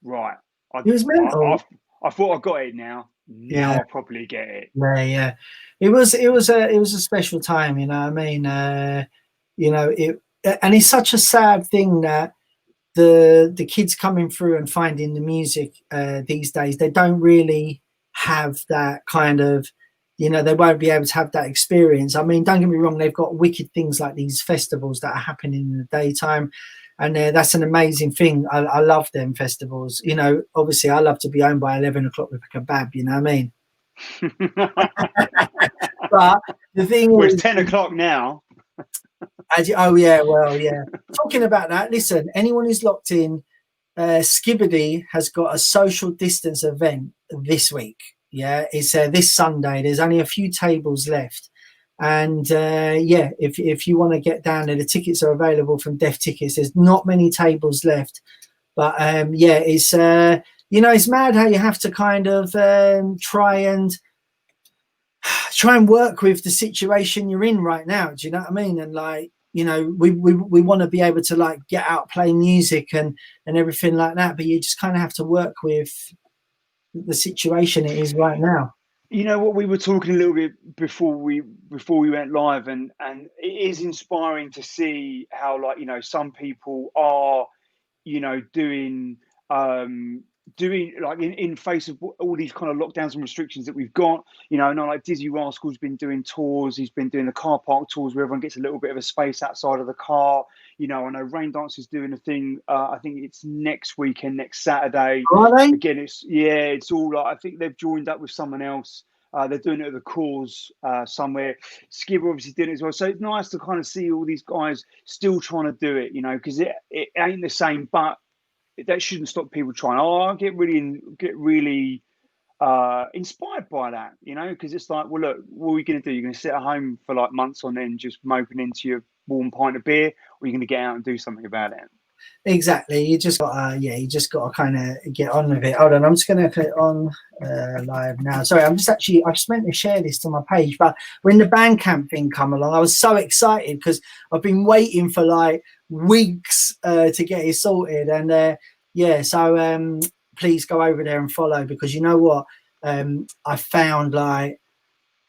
right. It was mental. I thought I got it now. Now I probably get it. Yeah. It was a special time, you know what I mean? And it's such a sad thing that the kids coming through and finding the music these days, they don't really have that kind of, they won't be able to have that experience. I mean, don't get me wrong, they've got wicked things like these festivals that are happening in the daytime, and that's an amazing thing. I love them festivals. You know, obviously I love to be home by 11 o'clock with a kebab, you know what I mean? But the thing is, it's 10 o'clock now. Oh yeah, well, yeah. Talking about that, listen, anyone who's locked in, Skibbity has got a social distance event this week. Yeah, it's this Sunday. There's only a few tables left, and if you want to get down there, the tickets are available from Def Tickets. There's not many tables left, but it's it's mad how you have to kind of try and work with the situation you're in right now. Do you know what I mean? And like, we want to be able to like get out, play music and everything like that, but you just kind of have to work with the situation it is right now. You know what, we were talking a little bit before we went live, and it is inspiring to see how, like, you know, some people are, you know, doing like in face of all these kind of lockdowns and restrictions that we've got. You know, not like Dizzy Rascal's been doing tours. He's been doing the car park tours where everyone gets a little bit of a space outside of the car. You know, I know Rain Dance is doing a thing. I think it's next weekend, next Saturday. Are they? Again, it's all like, I think they've joined up with someone else. They're doing it at the Cause somewhere. Skipper obviously doing it as well. So it's nice to kind of see all these guys still trying to do it, you know, because it ain't the same, but that shouldn't stop people trying. Oh, I get really inspired by that, you know, because it's like, well, look, what are you going to do? You're going to sit at home for like months on end, just moping into your warm pint of beer, or you're going to get out and do something about it. Exactly. You just got you just got to kind of get on with it. Hold on, I'm just going to click on live now. Sorry, I just meant to share this to my page, but when the Bandcamp thing come along, I was so excited because I've been waiting for like weeks to get it sorted, and so please go over there and follow, because you know what, I found like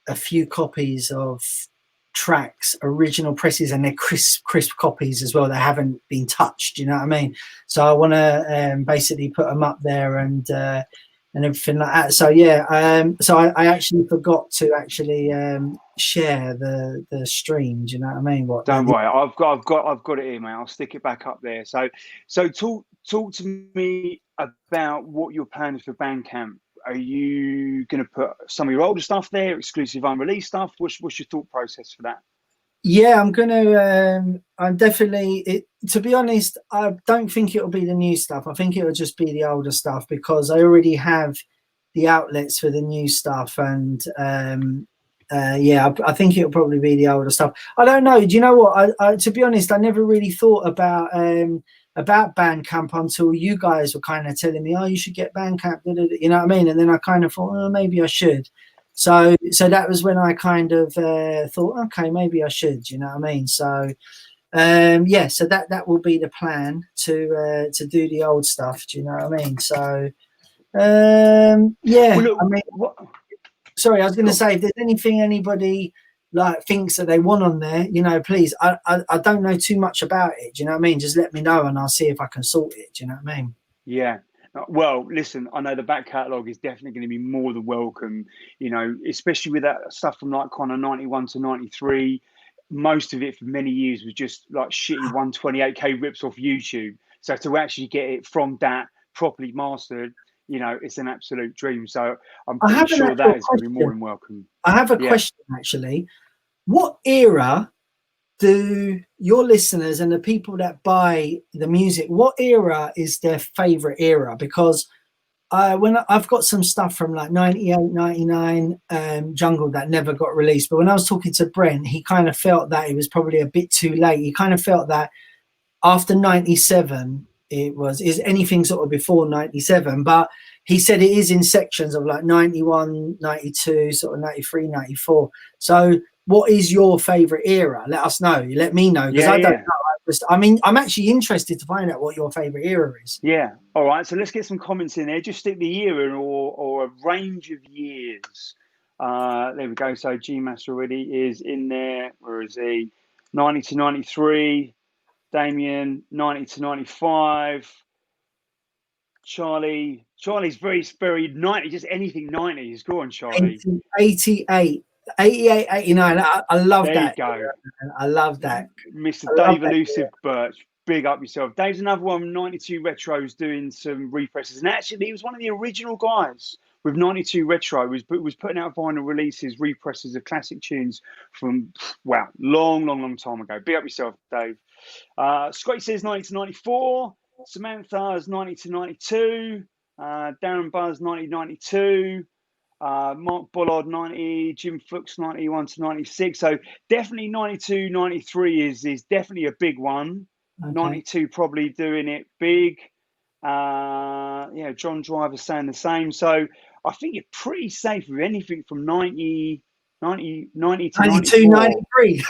a few copies of tracks, original presses, and they're crisp copies as well that haven't been touched, you know what I mean? So I want to basically put them up there and everything like that. So so I actually forgot to actually share the stream, do you know what I mean? Don't worry, I've got it here, mate. I'll stick it back up there. So talk to me about what your plans for Bandcamp. Are you going to put some of your older stuff there, exclusive unreleased stuff? What's your thought process for that? Yeah, I'm definitely, to be honest, I don't think it'll be the new stuff. I think it'll just be the older stuff, because I already have the outlets for the new stuff. And I think it'll probably be the older stuff. I don't know. Do you know what? I to be honest, I never really thought about Bandcamp until you guys were kind of telling me, oh, you should get Bandcamp, you know what I mean? And then I kind of thought, oh, maybe I should. So that was when I kind of thought, okay, maybe I should, you know what I mean? So so that will be the plan, to do the old stuff, do you know what I mean? So well, look, I mean, sorry, I was going to say, if there's anything anybody like thinks that they want on there, you know, please, I don't know too much about it, do you know what I mean? Just let me know and I'll see if I can sort it, do you know what I mean? Yeah. Well, listen, I know the back catalogue is definitely going to be more than welcome, you know, especially with that stuff from like kind of 91 to 93. Most of it for many years was just like shitty 128K rips off YouTube. So to actually get it from that properly mastered, you know, it's an absolute dream. So I'm pretty sure that is going to be more than welcome. I have a question, actually. What era do your listeners and the people that buy the music, what era is their favorite era? Because when I've got some stuff from like 98, 99 Jungle that never got released, but when I was talking to Brent, he kind of felt that it was probably a bit too late. He kind of felt that after 97 is anything sort of before 97, but he said it is in sections of like 91, 92, sort of 93, 94. So what is your favorite era? Let us know. Let me know, because I don't know. I mean, I'm actually interested to find out what your favorite era is. Yeah. All right. So let's get some comments in there. Just stick the year or a range of years. There we go. So GMAS already is in there. Where is he? 90 to 93. Damien, 90 to 95. Charlie's very 90. Just anything 90s. Go on, Charlie. 88. 88, 89. I love that. There you go. I love that. Mr. Dave Elusive Birch. Big up yourself. Dave's another one, 92 Retro's, doing some represses. And actually, he was one of the original guys with 92 Retro, was putting out vinyl releases, represses of classic tunes from, wow, long time ago. Big up yourself, Dave. Scotty says 90 to 94. Samantha's 90 to 92. Darren Buzz, 90 to 92. Mark Bollard 90, Jim Fuchs 91 to 96. So definitely 92, 93 is definitely a big one. Okay. 92 probably doing it big. John Driver saying the same. So I think you're pretty safe with anything from 90 to 92, 93.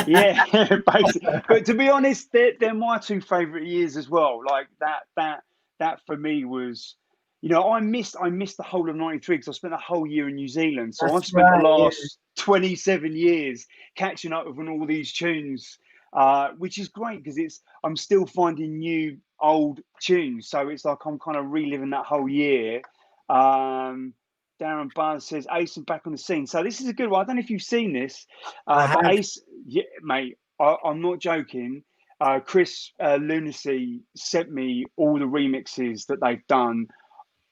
Yeah, basically. But to be honest, they're my two favourite years as well. Like that for me was, You know, I missed the whole of '93 because I spent a whole year in New Zealand. So I've That's spent the right. Yeah. last 27 years catching up with all these tunes, which is great because I'm still finding new old tunes. So it's like I'm kind of reliving that whole year. Darren Buzz says Ace is back on the scene. So this is a good one. I don't know if you've seen this, I but have. Ace, yeah, mate, I'm not joking. Chris Lunacy sent me all the remixes that they've done.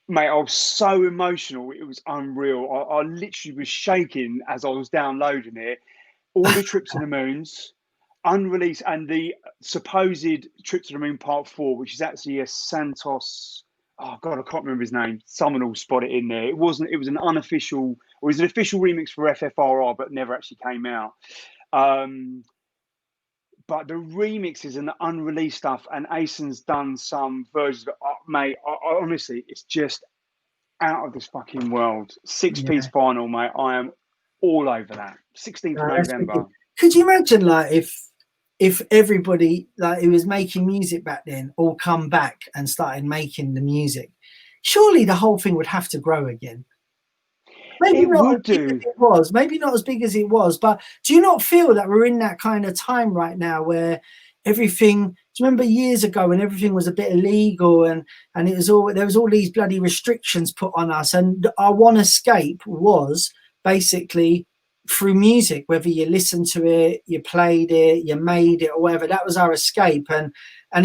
Mate, I was so emotional. It was unreal. I literally was shaking as I was downloading it. All the Trip to the Moons, unreleased, and the supposed Trip to the Moon Part 4, which is actually a Santos. Oh God, I can't remember his name. Someone will spot it in there. It wasn't. It was an unofficial, or it was an official remix for FFRR, but never actually came out. But the remixes and the unreleased stuff, and Ason's done some versions of it. Mate, I honestly, it's just out of this fucking world. Six-piece Yeah. vinyl, mate. I am all over that. 16th of That's wicked. November. Could you imagine, like, if everybody like who was making music back then all come back and started making the music? Surely the whole thing would have to grow again. Maybe It not as would big as do. it was, maybe not as big as it was, but do you not feel that we're in that kind of time right now where everything, do you remember years ago when everything was a bit illegal and it was all, there was all these bloody restrictions put on us, and our one escape was basically through music, whether you listened to it, you played it, you made it, or whatever. That was our escape. And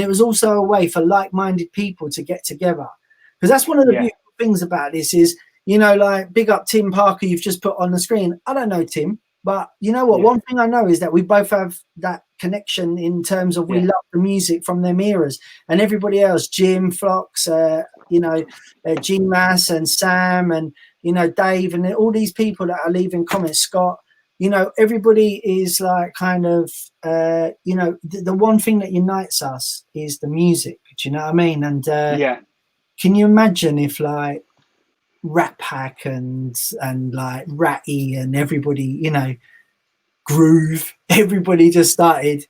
it was also a way for like-minded people to get together, because that's one of the beautiful things about this is, you know, like, big up Tim Parker, you've just put on the screen. I don't know Tim, but you know what? Yeah. One thing I know is that we both have that connection in terms of we love the music from them eras, and everybody else, Jim, Flox, you know, G-Mass and Sam and, you know, Dave and all these people that are leaving comments, Scott, you know, everybody is like kind of, you know, the one thing that unites us is the music. Do you know what I mean? And can you imagine if like Rat Pack and like Ratty and everybody, you know, Groove, everybody just started.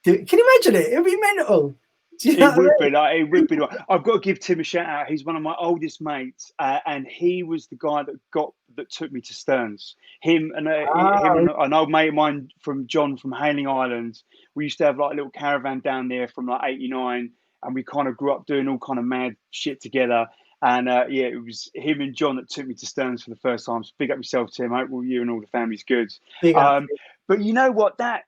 Can you imagine it? It'd be mental. It would be like, it would be like, I've got to give Tim a shout out. He's one of my oldest mates, and he was the guy that took me to Stearns. Him and an old mate of mine from John from Hailing Island. We used to have like a little caravan down there from like '89, and we kind of grew up doing all kind of mad shit together. And it was him and John that took me to Stearns for the first time. So big up yourself, Tim. I hope all you and all the family's good. But you know what? That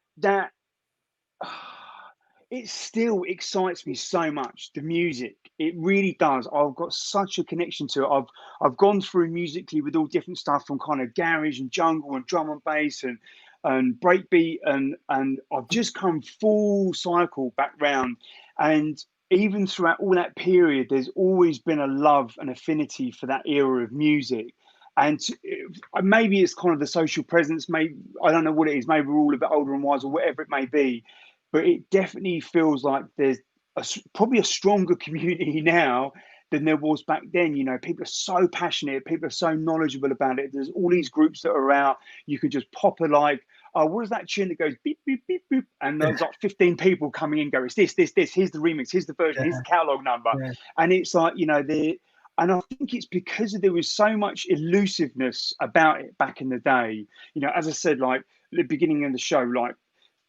it still excites me so much. The music, it really does. I've got such a connection to it. I've gone through musically with all different stuff from kind of garage and jungle and drum and bass and breakbeat, and I've just come full cycle back round. And even throughout all that period, there's always been a love and affinity for that era of music. And maybe it's kind of the social presence. Maybe I don't know what it is. Maybe we're all a bit older and wiser, or whatever it may be. But it definitely feels like there's probably a stronger community now than there was back then. You know, people are so passionate, people are so knowledgeable about it. There's all these groups that are out. You can just pop a like, oh, what is that tune that goes beep, beep, beep, beep? And there's like 15 people coming in, go, it's this. Here's the remix, here's the version, here's the catalog number. And it's like, you know, and I think it's because there was so much elusiveness about it back in the day. You know, as I said, like the beginning of the show, like,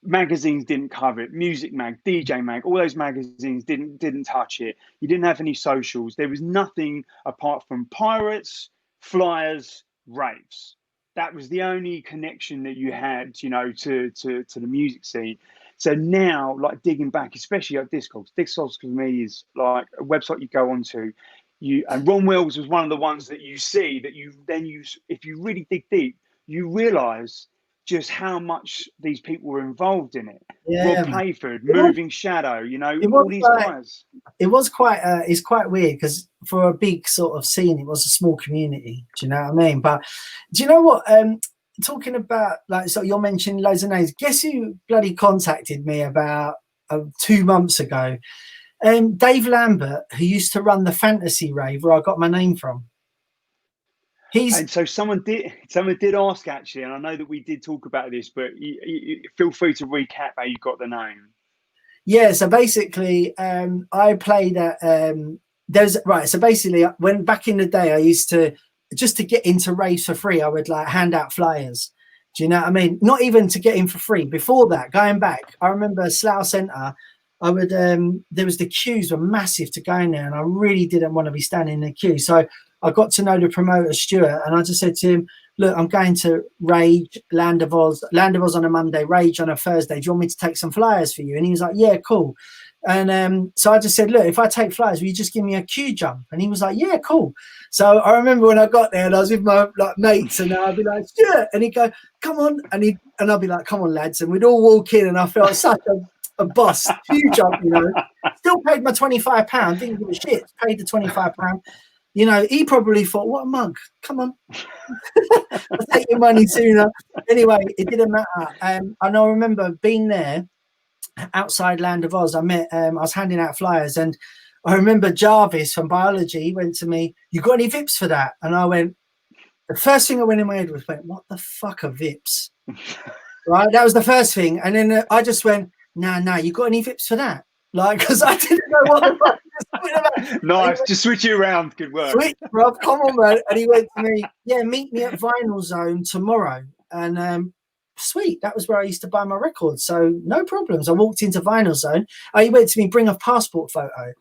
magazines didn't cover it. Music Mag, DJ Mag, all those magazines didn't touch it. You didn't have any socials. There was nothing apart from pirates, flyers, raves. That was the only connection that you had, you know, to the music scene. So now, like digging back, especially at Discogs. Discogs for me is like a website you go onto. And Ron Wells was one of the ones that you see that you then use. If you really dig deep, you realise just how much these people were involved in it. Rob Playford, Moving Shadow, you know, all these guys. It was quite, it's quite weird because for a big sort of scene, it was a small community. Do you know what I mean? But do you know what? Talking about, like, so you're mentioning loads of names. Guess who bloody contacted me about 2 months ago? Dave Lambert, who used to run the Phantasy rave where I got my name from. And so someone did ask, actually, and I know that we did talk about this, but you feel free to recap how you got the name. Yeah, so basically, I played at there's right. So basically, when back in the day, I used to just to get into raves for free, I would like hand out flyers. Do you know what I mean? Not even to get in for free. Before that, going back, I remember Slough Centre. I would there was the queues were massive to go in there, and I really didn't want to be standing in the queue. So I got to know the promoter Stuart, and I just said to him, "Look, I'm going to Rage, Land of Oz on a Monday, Rage on a Thursday. Do you want me to take some flyers for you?" And he was like, "Yeah, cool." And so I just said, "Look, if I take flyers, will you just give me a queue jump?" And he was like, "Yeah, cool." So I remember when I got there and I was with my like mates, and I'd be like, "Stuart," and he'd go, "Come on," and I'd be like, "Come on, lads," and we'd all walk in, and I felt such a boss, huge jump, you know. Still paid my £25, didn't give a shit. Paid the £25. You know, he probably thought, "What a mug! Come on, I'll take your money sooner." Anyway, it didn't matter. And I remember being there outside Land of Oz. I was handing out flyers, and I remember Jarvis from biology. He went to me, "You got any VIPs for that?" And I went. The first thing I went in my head was, "What the fuck are VIPs?" Right, that was the first thing, and then I just went, "No, you got any VIPs for that?" Like, because I didn't know what the fuck he was talking about. Nice, just switch you around. Good work. Switch, Rob, come on, man. And he went to me, "Yeah, meet me at Vinyl Zone tomorrow." And sweet, that was where I used to buy my records. So no problems. I walked into Vinyl Zone. He went to me, "Bring a passport photo."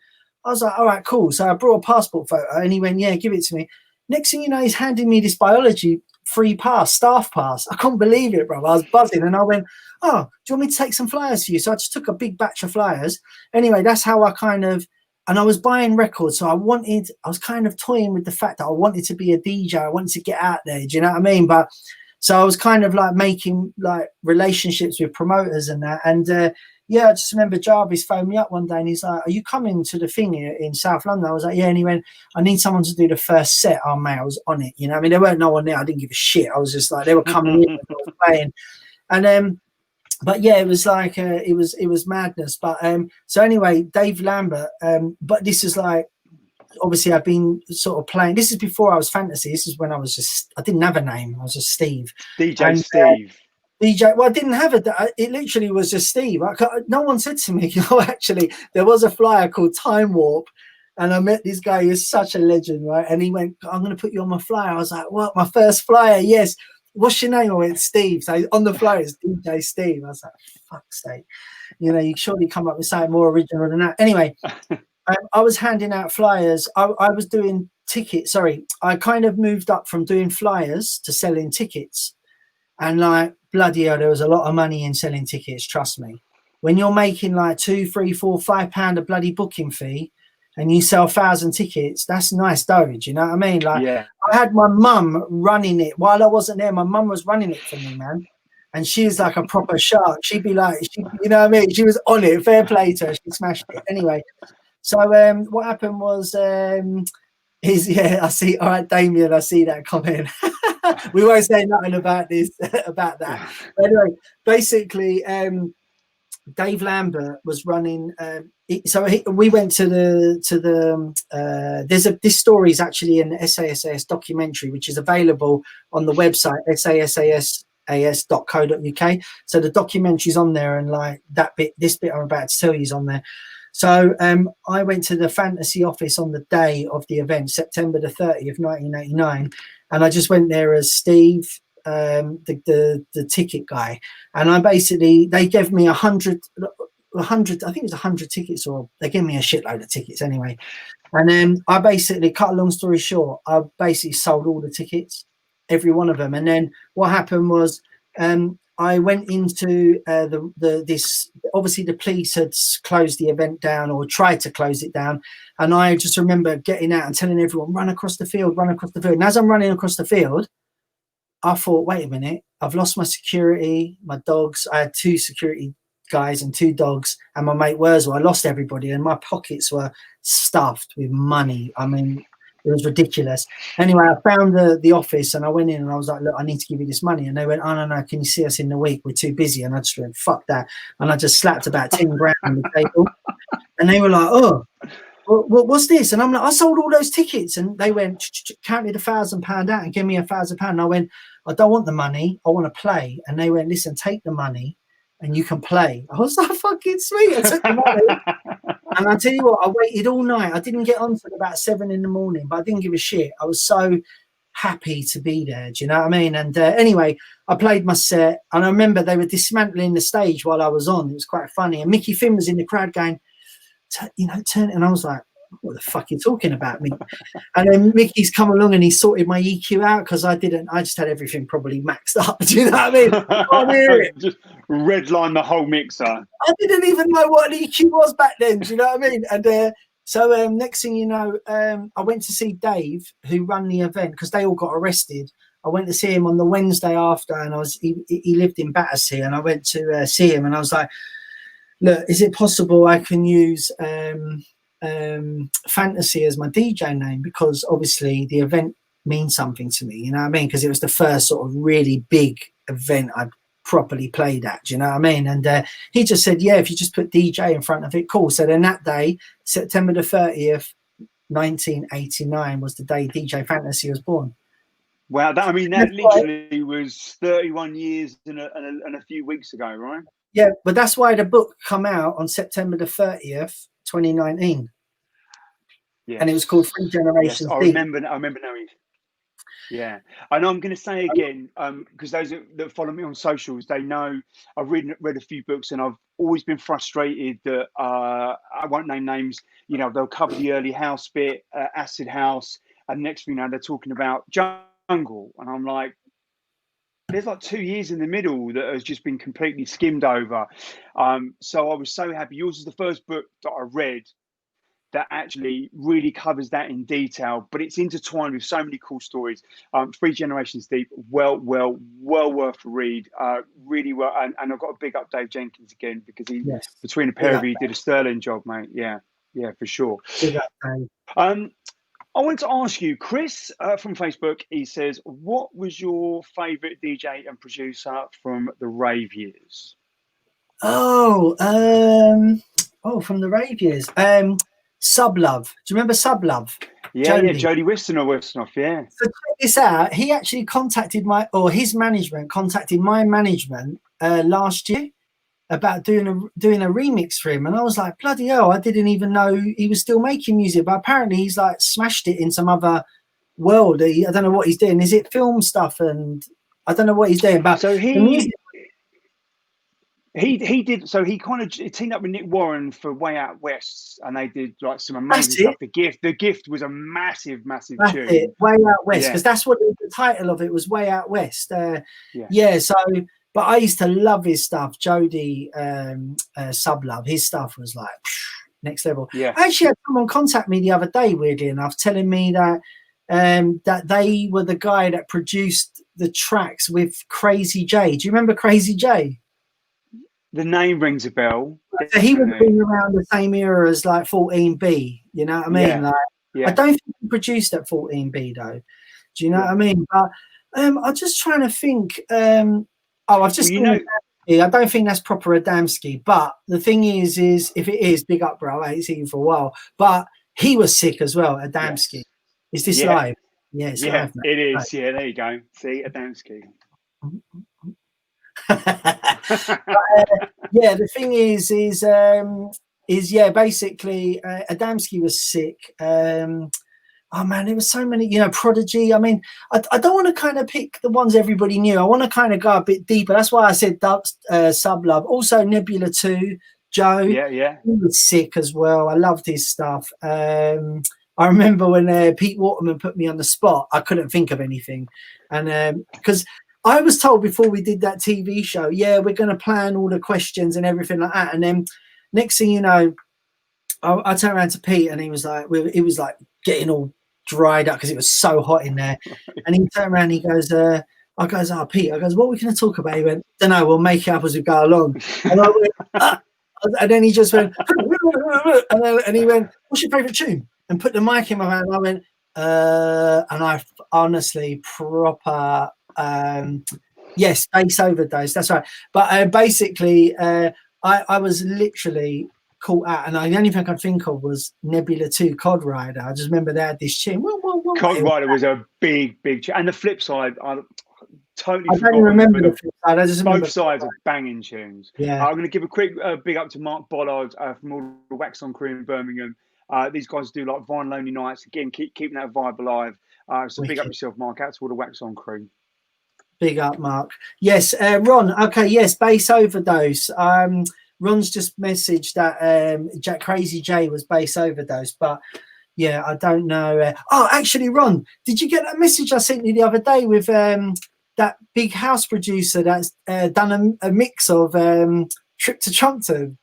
I was like, "All right, cool." So I brought a passport photo, and he went, "Yeah, give it to me." Next thing you know, he's handing me this biology free pass, staff pass. I couldn't believe it, bro. I was buzzing, and I went, "Oh, do you want me to take some flyers for you?" So I just took a big batch of flyers. Anyway, that's how I and I was buying records. So I was kind of toying with the fact that I wanted to be a DJ. I wanted to get out there. Do you know what I mean? But so I was kind of like making like relationships with promoters and that. And yeah, I just remember Jarvis phoned me up one day and he's like, "Are you coming to the thing in South London?" I was like, "Yeah." And he went, "I need someone to do the first set." Oh, mate, I was on it. You know, I mean, there weren't no one there. I didn't give a shit. I was just like, they were coming in and I was playing. And but yeah, it was like it was madness. But so anyway, Dave Lambert. But this is like, obviously I've been sort of playing. This is before I was Phantasy. This is when I didn't have a name. I was just Steve. DJ Steve. DJ, well, I didn't have it. It literally was just Steve. No one said to me, actually, there was a flyer called Time Warp, and I met this guy who's such a legend, right? And he went, "I'm going to put you on my flyer." I was like, "What? My first flyer?" "Yes." "What's your name?" I went, "Steve." So on the flyer, it's DJ Steve. I was like, "Fuck's sake." You surely come up with something more original than that. Anyway, I was handing out flyers. I was doing tickets. Sorry, I kind of moved up from doing flyers to selling tickets. And like, bloody hell, there was a lot of money in selling tickets. Trust me. When you're making like £2, £3, £4, £5 a bloody booking fee, and you sell 1,000 tickets, that's nice dough. Do you know what I mean? Like, yeah. I had my mum running it while I wasn't there. My mum was running it for me, man. And she's like a proper shark. She'd be like, you know what I mean? She was on it. Fair play to her. She smashed it. Anyway, so what happened was, I see. All right, Damien, I see that comment. We won't say nothing about that. But anyway, basically, Dave Lambert was running. We went to the. This story is actually an SASAS documentary, which is available on the website sasas.co.uk. So the documentary's on there, and like this bit I'm about to tell you is on there. So I went to the Phantasy office on the day of the event, September the 30th, 1989, and I just went there as Steve, the ticket guy, and they gave me 100, I think it was 100 tickets, or they gave me a shitload of tickets anyway. And then I basically, cut a long story short, I basically sold all the tickets, every one of them. And then what happened was, I went into this. Obviously, the police had closed the event down, or tried to close it down. And I just remember getting out and telling everyone, "Run across the field, run across the field." And as I'm running across the field, I thought, "Wait a minute, I've lost my security, my dogs." I had 2 security guys and 2 dogs, and my mate Wurzel. I lost everybody, and my pockets were stuffed with money. I mean, it was ridiculous. Anyway, I found the office, and I went in and I was like, "Look, I need to give you this money." And they went, "Oh, no, can you see us in the week? We're too busy." And I just went, "Fuck that." And I just slapped about 10 grand on the table. And they were like, "Oh, what's this?" And I'm like, "I sold all those tickets." And they went, counted £1,000 out and gave me £1,000. And I went, "I don't want the money. I want to play." And they went, "Listen, take the money and you can play." I was like, "Fucking sweet." I took the money. And I tell you what, I waited all night. I didn't get on till about 7 in the morning, but I didn't give a shit. I was so happy to be there. Do you know what I mean? And anyway, I played my set, and I remember they were dismantling the stage while I was on. It was quite funny. And Mickey Finn was in the crowd going, turn. And I was like, what the fuck are you talking about me? And then Mickey's come along and he sorted my EQ out because I just had everything probably maxed up. Do you know what I mean? I can't hear it. Just redline the whole mixer. I didn't even know what an EQ was back then. Do you know what I mean? And so next thing you know, I went to see Dave, who ran the event, because they all got arrested. I went to see him on the Wednesday after, and he lived in Battersea, and I went to see him, and I was like, look, is it possible I can use Phantasy as my DJ name, because obviously the event means something to me, you know what I mean, because it was the first sort of really big event I'd properly played at, do you know what I mean? And he just said, yeah, if you just put DJ in front of it, cool. So then that day, September the 30th 1989 was the day DJ Phantasy was born. Wow, that literally was 31 years and a few weeks ago, right? Yeah, but that's why the book come out on September the 30th 2019. Yes. And it was called Three Generations. Yes, I remember now. Yeah, and I'm going to say again, because those that follow me on socials, they know I've read a few books, and I've always been frustrated that I won't name names. You know, they'll cover the early house bit, acid house, and next thing you know, they're talking about jungle, and I'm like, there's like 2 years in the middle that has just been completely skimmed over. So I was so happy. Yours is the first book that I read that actually really covers that in detail, but it's intertwined with so many cool stories. 3 generations deep, well worth a read. Really well, and I've got to big up Dave Jenkins again, because he, between the pair of you, did a sterling job, mate. Yeah, for sure. I wanted to ask you, Chris from Facebook, he says, what was your favourite DJ and producer from the rave years? From the rave years. Sublove. Do you remember Sublove? Jody Wisternoff, yeah. So check this out. He actually his management contacted my management last year about doing a remix for him, and I was like, bloody hell, I didn't even know he was still making music, but apparently he's like smashed it in some other world. I don't know what he's doing. Is it film stuff? And I don't know what he's doing, but so he did. So he kind of teamed up with Nick Warren for Way Out West, and they did like some amazing stuff. The Gift was a massive tune. Way Out West, because that's what the title of it was, Way Out West. So. But I used to love his stuff. Jody Sublove, his stuff was like next level. Yeah. I actually had someone contact me the other day, weirdly enough, telling me that that they were the guy that produced the tracks with Crazy J. Do you remember Crazy J? The name rings a bell. So he would have been around the same era as like 14B. You know what I mean? I don't think he produced at 14B though. Do you know what I mean? But I'm just trying to think. I've just I don't think that's proper Adamski, but the thing is if it is, big up, bro. I ain't seen you for a while, but he was sick as well. Adamski. Yes. Is this live? Yes, live, it is. Right. Yeah, there you go. See, Adamski. The thing is basically Adamski was sick. Oh man, there was so many, Prodigy. I mean, I don't want to kind of pick the ones everybody knew. I want to kind of go a bit deeper. That's why I said Sublove. Also Nebula 2, Joe. Yeah. He was sick as well. I loved his stuff. I remember when Pete Waterman put me on the spot, I couldn't think of anything. And because I was told before we did that TV show, we're going to plan all the questions and everything like that. And then next thing you know, I turned around to Pete and he was like getting all dried up because it was so hot in there. And he turned around and he goes, Pete, what are we going to talk about? He went, don't know, we'll make it up as we go along. And I went, and then he just went, and he went, what's your favourite tune? And put the mic in my hand. And I went, and I honestly proper, Space Overdose. That's right. But basically, I was literally caught out, and the only thing I could think of was Nebula 2 Cod Rider. I just remember they had this tune. Cod Rider was a big tune. And the flip side, totally I don't forgotten. remember But the flip side. I just remember both sides are banging tunes. Yeah. I'm going to give a quick big up to Mark Bollard from all the Wax On crew in Birmingham. These guys do like Vine Lonely Nights. Again, keeping that vibe alive. So big up yourself, Mark. Out to all the Wax On crew. Big up, Mark. Yes, Ron. Okay, yes, Bass Overdose. Ron's just messaged that Crazy J was Bass Overdose, but yeah, I don't know. Oh, actually, Ron, did you get that message I sent you the other day with that big house producer that's done a mix of Trip to Trumpton?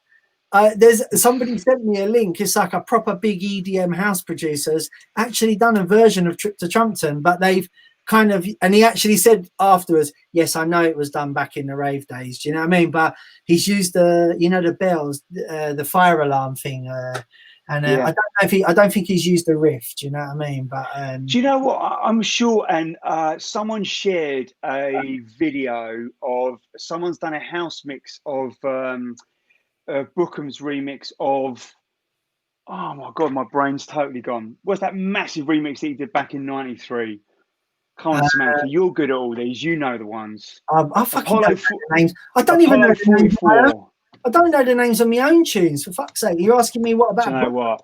There's somebody sent me a link. It's like a proper big EDM house producers actually done a version of Trip to Trumpton, but they've kind of, and he actually said afterwards, yes, I know it was done back in the rave days. Do you know what I mean? But he's used the bells, the fire alarm thing. I don't think he's used the riff. Do you know what I mean? But do you know what? I'm sure, and someone shared a video of someone's done a house mix of Bookham's remix of. Oh my god, my brain's totally gone. What's that massive remix that he did back in '93? Come on, Samantha, you're good at all these. You know the ones. I fucking don't know the names. I don't even know the names. I don't know the names of my own tunes. For fuck's sake, you're asking me what about? Do you know what?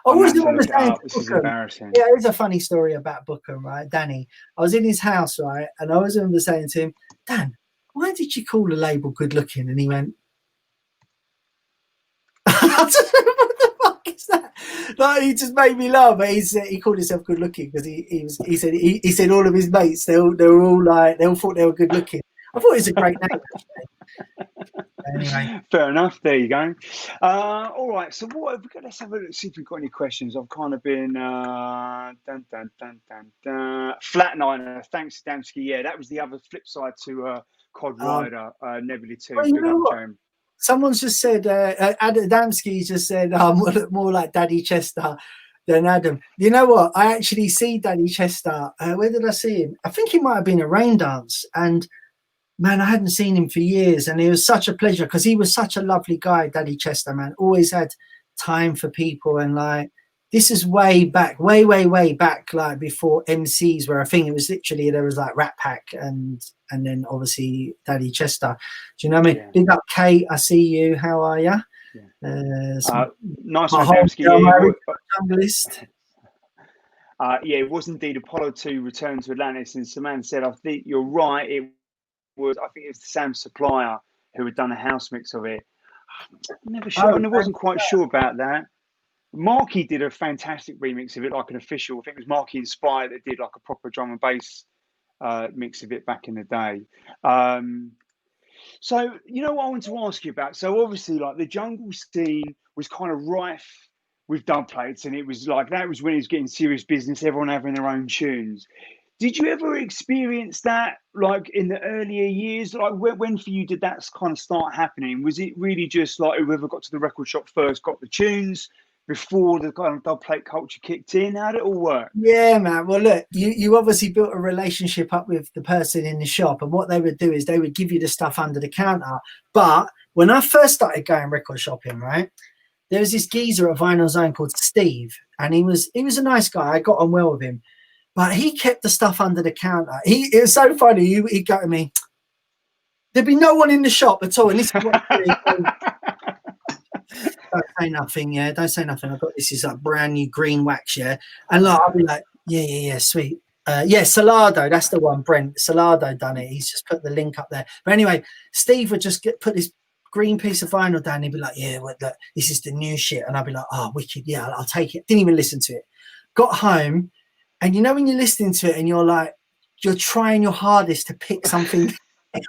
I always remember saying this is embarrassing. Yeah, it's a funny story about Bookham, right? Danny, I was in his house, right, and I always remember saying to him, Dan, why did you call the label Good Looking? And he went, what the fuck is that? Like, he just made me laugh. But he called himself Good Looking because he said all of his mates they were all like they all thought they were good looking. I thought it was a great name. Anyway, fair enough. There you go. All right. So what have we got? Let's have a look. See if we've got any questions. I've kind of been flatliner. Thanks, Damsky. Yeah, that was the other flip side to Cod Rider, Nebula 2. Well, you know what? Someone's just said, Adamski just said, more like Daddy Chester than Adam. You know what? I actually see Daddy Chester. Where did I see him? I think he might have been a rain dance. And man, I hadn't seen him for years. And it was such a pleasure because he was such a lovely guy, Daddy Chester, man. Always had time for people. And like, this is way back, way back, like before MCs, where I think it was literally, there was like Rat Pack and then obviously Daddy Chester. Do you know what I mean? Yeah. Big up, Kate. I see you. How are you? Yeah. Nice one, Damsky. Yeah, it was indeed Apollo 2 Return to Atlantis. And Samantha said, I think you're right. I think it was Sam Supplier who had done a house mix of it. Never sure. I wasn't quite sure about that. Marky did a fantastic remix of it, like an official. I think it was Marky Inspired that did like a proper drum and bass mix of it back in the day. So, you know what I want to ask you about? So obviously, like the jungle scene was kind of rife with dub plates, and it was like that was when it was getting serious business, everyone having their own tunes. Did you ever experience that, like in the earlier years? Like when for you did that kind of start happening? Was it really just like whoever got to the record shop first got the tunes before the kind of dub plate culture kicked in? How did it all work? Yeah, man. Well, look, you obviously built a relationship up with the person in the shop, and what they would do is they would give you the stuff under the counter. But when I first started going record shopping, right, there was this geezer at Vinyl Zone called Steve, and he was a nice guy. I got on well with him. But he kept the stuff under the counter. It was so funny. He'd go to me, there'd be no one in the shop at all. And this is what don't say nothing, yeah. Don't say nothing. I've got this is like brand new green wax, yeah. And like I'll be like, yeah, sweet. Yeah, Salado, that's the one, Brent. Salado done it. He's just put the link up there. But anyway, Steve would just put this green piece of vinyl down. He'd be like, yeah, look, this is the new shit. And I'd be like, oh, wicked, yeah, I'll take it. Didn't even listen to it. Got home. And you know when you're listening to it and you're like, you're trying your hardest to pick something,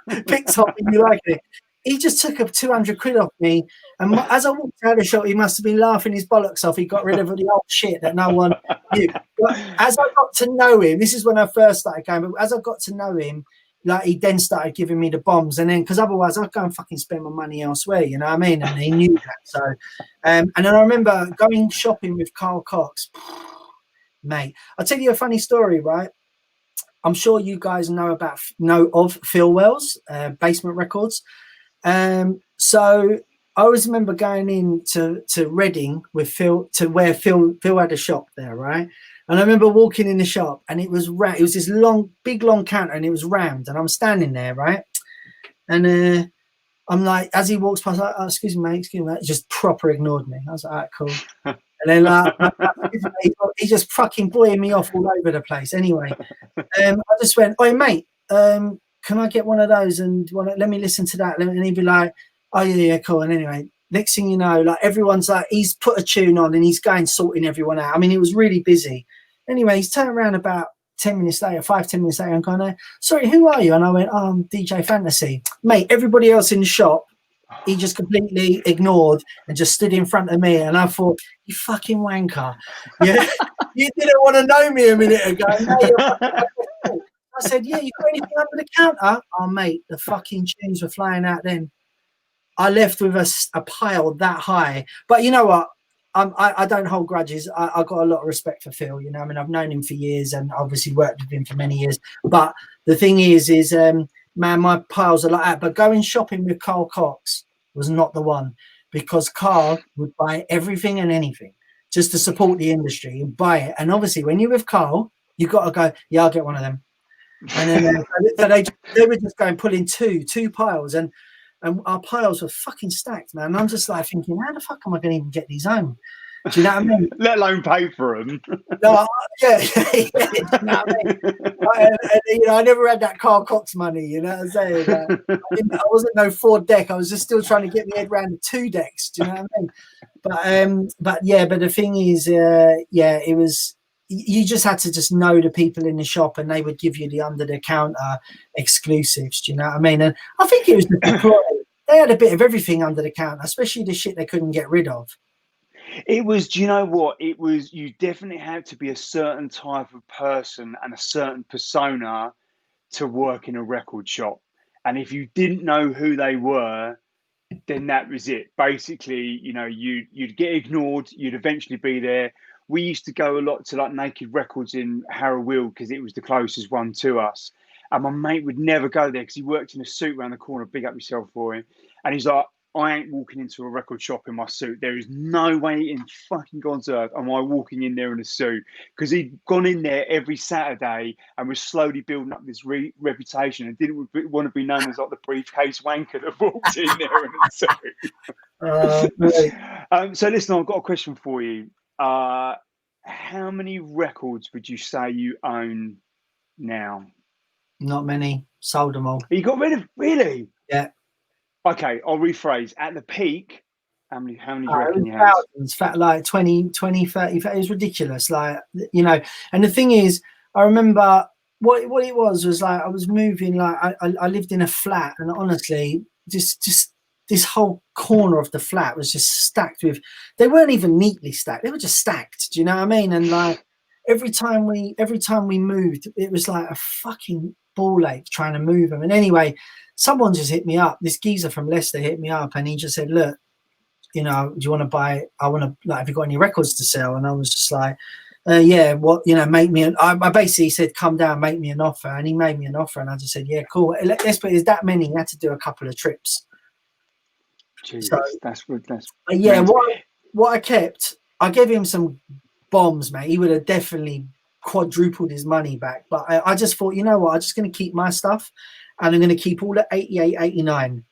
you like it. He just took up 200 quid off me. And as I walked out of the shop, he must have been laughing his bollocks off. He got rid of the old shit that no one knew. But as I got to know him, this is when I first started going, but as I got to know him, like he then started giving me the bombs. And then, because otherwise I'd go and fucking spend my money elsewhere, you know what I mean? And he knew that. So, and then I remember going shopping with Carl Cox. Mate, I'll tell you a funny story, right? I'm sure you guys know of Phil Wells, Basement Records. So I always remember going in to Reading with Phil, to where Phil had a shop there, right? And I remember walking in the shop, and it was this big long counter, and it was round, and I'm standing there, right? And I'm like, as he walks past, like, oh, excuse me, mate, he just proper ignored me. I was like, all right, cool. And then like, he's just fucking buoying me off all over the place. Anyway, I just went, "Oi, mate, can I get one of those? And let me listen to that." And he'd be like, "Oh yeah, cool." And anyway, next thing you know, like everyone's like, he's put a tune on and he's going sorting everyone out. I mean, it was really busy. Anyway, he's turned around about 10 minutes later, 5-10 minutes later, and going, "Sorry, who are you?" And I went, "Oh, I'm DJ Phantasy." Mate, everybody else in the shop, he just completely ignored and just stood in front of me. And I thought, you fucking wanker. Yeah, you didn't want to know me a minute ago. Now you're fucking... I said, "Yeah, you got anything under the counter?" "Oh, mate, the fucking tunes were flying out then." I left with a pile that high. But you know what? I don't hold grudges. I got a lot of respect for Phil. You know, I mean, I've known him for years and obviously worked with him for many years. But the thing is man, my piles are like that. But going shopping with Carl Cox was not the one, because Carl would buy everything and anything just to support the industry and buy it. And obviously, when you're with Carl, you got to go, "Yeah, I'll get one of them." And then so they were just going pulling two piles, and our piles were fucking stacked, man. And I'm just like thinking, how the fuck am I going to even get these home? Do you know what I mean? Let alone pay for them. No, yeah, you know what I mean? And, I never had that Carl Cox money, you know what I'm saying? I wasn't no 4 deck. I was just still trying to get my head around the 2 decks. Do you know what I mean? But the thing is, it was, you just had to just know the people in the shop, and they would give you the under the counter exclusives. Do you know what I mean? And I think it was they had a bit of everything under the counter, especially the shit they couldn't get rid of. It was, do you know what? It was, you definitely had to be a certain type of person and a certain persona to work in a record shop. And if you didn't know who they were, then that was it. Basically, you'd get ignored. You'd eventually be there. We used to go a lot to like Naked Records in Harrowville because it was the closest one to us. And my mate would never go there because he worked in a suit around the corner. Big up yourself, boy. And he's like, "I ain't walking into a record shop in my suit. There is no way in fucking God's earth am I walking in there in a suit." Because he'd gone in there every Saturday and was slowly building up this reputation and didn't want to be known as like the briefcase wanker that walked in there in a suit. So listen, I've got a question for you. How many records would you say you own now? Not many. Sold them all. You got rid of, really? Yeah. Okay, I'll rephrase. At the peak, how many do you reckon you had? Thousands, like 20, 30. It was ridiculous. Like, and the thing is, I remember what it was like I was moving, like I lived in a flat, and honestly, just this whole corner of the flat was just stacked with, they weren't even neatly stacked, they were just stacked. Do you know what I mean? And like every time we moved, it was like a fucking ball ache trying to move them. And anyway, someone just hit me up. This geezer from Leicester hit me up, and he just said, "Look, do you want to buy? I want to, like, have you got any records to sell?" And I was just like, "Yeah, what, make me an." I basically said, "Come down, make me an offer," and he made me an offer, and I just said, "Yeah, cool." Let's put it, there's that many. You had to do a couple of trips. Jesus, so, that's good. Yeah, what I kept, I gave him some bombs, mate. He would have definitely quadrupled his money back. But I just thought, you know what? I'm just going to keep my stuff, and I'm going to keep all the 88, 89,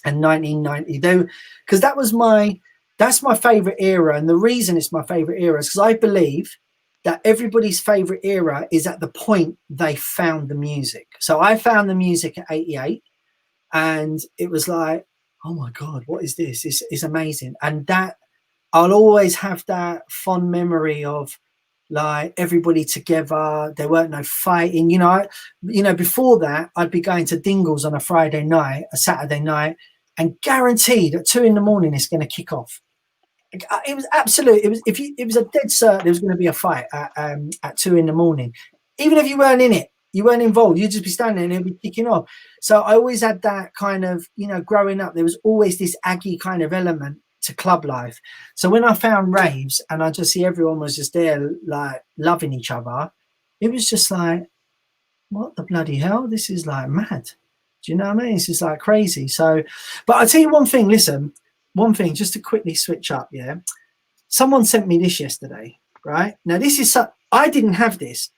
and 1990. Because that's my favorite era. And the reason it's my favorite era is because I believe that everybody's favorite era is at the point they found the music. So I found the music at 88, and it was like, oh my God, what is this? It's amazing. And that, I'll always have that fond memory of, like, everybody together. There weren't no fighting. Before that, I'd be going to Dingles on a Friday night, a Saturday night, and guaranteed at 2 a.m. it's going to kick off. It was absolute. It was a dead cert there was going to be a fight at 2 a.m. Even if you weren't in it, you weren't involved, you'd just be standing there and it'd be kicking off. So I always had that kind of, growing up, there was always this Aggie kind of element to club life. So when I found raves and I just see everyone was just there, like, loving each other, it was just like, what the bloody hell? This is like mad. Do you know what I mean? It's just like crazy. So, but I'll tell you one thing, listen, one thing just to quickly switch up. Yeah, someone sent me this yesterday. Right now, this is I didn't have this.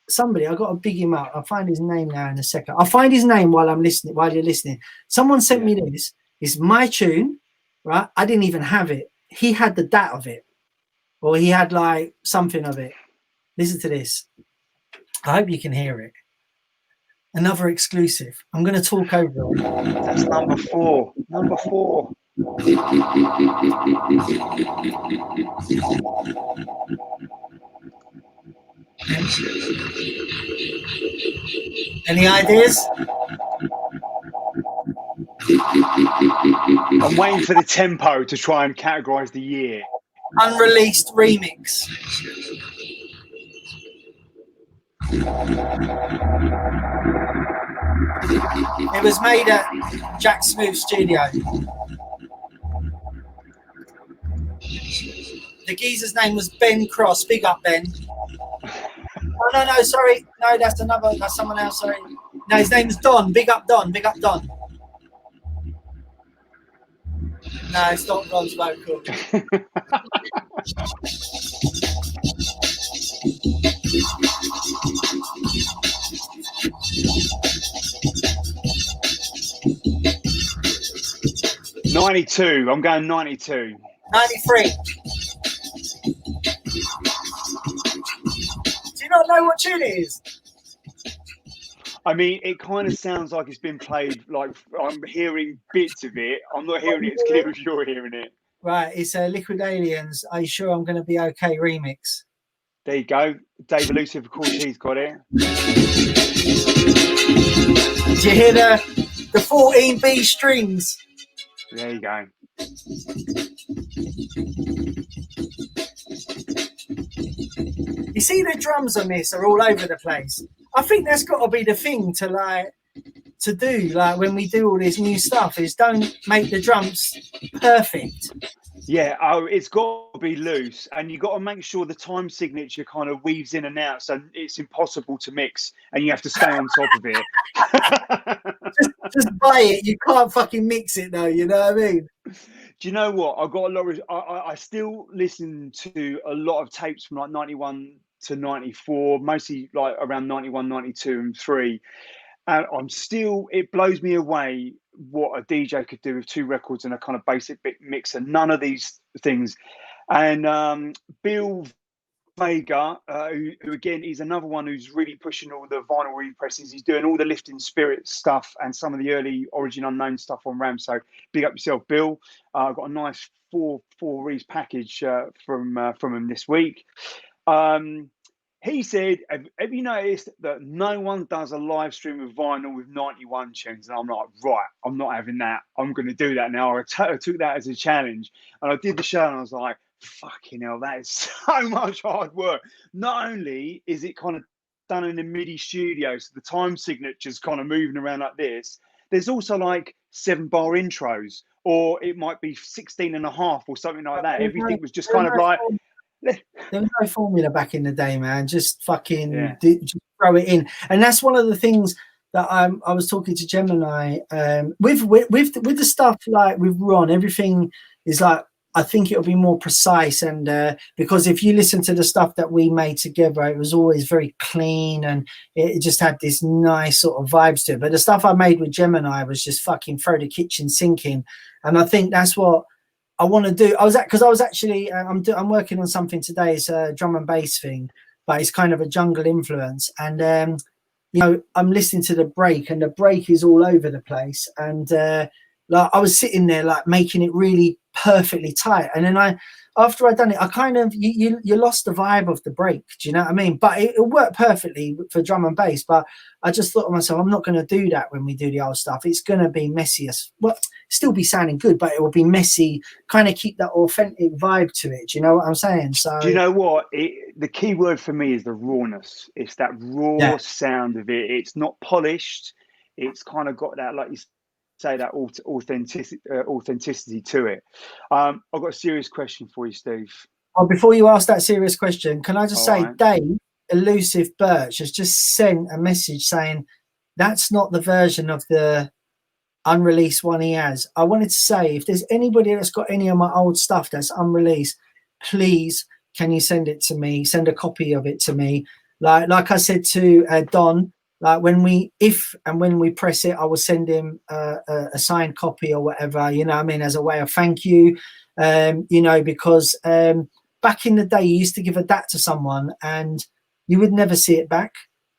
Somebody, I got to big him up. I'll find his name now in a second. I'll find his name while I'm listening. While you're listening, someone sent me this. It's my tune, right? I didn't even have it. He had the dat of it, or he had like something of it. Listen to this. I hope you can hear it. Another exclusive. I'm going to talk over it. That's number 4. Number 4. Any ideas? I'm waiting for the tempo to try and categorize the year. Unreleased remix. It was made at Jack Smooth Studio. The geezer's name was Ben Cross. Big up, Ben. Oh, no, sorry. No, that's someone else, sorry. No, his name's Don. Big up, Don. Big up, Don. No, it's not Don's vocal. '92. I'm going 92. 93. Do you not know what tune it is? I mean, it kind of sounds like it's been played, like I'm hearing bits of it. I'm not hearing it as clear as you're hearing it. Right, it's a Liquid Aliens, Are You Sure I'm Gonna Be Okay remix. There you go. Dave Elusive, of course, he's got it. Did you hear the 14B strings? There you go. You see the drums on this are all over the place. I think that's got to be the thing to do, like when we do all this new stuff, is don't make the drums perfect. Yeah, it's got to be loose, and you got to make sure the time signature kind of weaves in and out, so it's impossible to mix, and you have to stay on top of it. just buy it. You can't fucking mix it though. You know what I mean? Do you know what? I've got a lot of. I still listen to a lot of tapes from like 91 to 94, mostly like around 91, 92, and 3. And it blows me away what a DJ could do with 2 records and a kind of basic bit mixer. None of these things. And Bill Vega, who again is another one who's really pushing all the vinyl represses. He's doing all the Lifting Spirits stuff and some of the early Origin Unknown stuff on RAM. So big up yourself, Bill. I've got a nice 4 Rees package from him this week. He said, have you noticed that no one does a live stream of vinyl with 91 tunes? And I'm like, right, I'm not having that. I'm going to do that now. I took that as a challenge. And I did the show and I was like, fucking hell, that is so much hard work. Not only is it kind of done in a MIDI studio, so the time signature's kind of moving around like this, there's also like 7-bar intros, or it might be 16 and a half or something like that. Everything was just kind of like... There was no formula back in the day, man. Just fucking just throw it in. And that's one of the things that I was talking to Gemini with the stuff like with Ron. Everything is like, I think it'll be more precise, and because if you listen to the stuff that we made together, it was always very clean and it just had this nice sort of vibes to it. But the stuff I made with Gemini was just fucking throw the kitchen sink in, and I think that's what I want to do. I'm working on something today. It's a drum and bass thing, but it's kind of a jungle influence. And I'm listening to the break, and the break is all over the place. And like I was sitting there, like making it really perfectly tight. And then after I'd done it, I kind of you lost the vibe of the break. Do you know what I mean? But it worked perfectly for drum and bass. But I just thought to myself, I'm not going to do that when we do the old stuff. It's going to be messy still be sounding good, but it will be messy, kind of keep that authentic vibe to it. Do you know what I'm saying? So do you know what? The key word for me is the rawness. It's that raw sound of it. It's not polished. It's kind of got that, like you say, that authenticity to it. I've got a serious question for you, Steve. Oh, before you ask that serious question, can I just say, Dave Elusive Birch has just sent a message saying that's not the version of the unreleased one he has. I wanted to say, if there's anybody that's got any of my old stuff that's unreleased, please, can you send it to me? Send a copy of it to me. Like I said to Don, like when we press it, I will send him a signed copy or whatever, you know what I mean, as a way of thank you, you know, because back in the day, you used to give a DAT to someone and you would never see it back.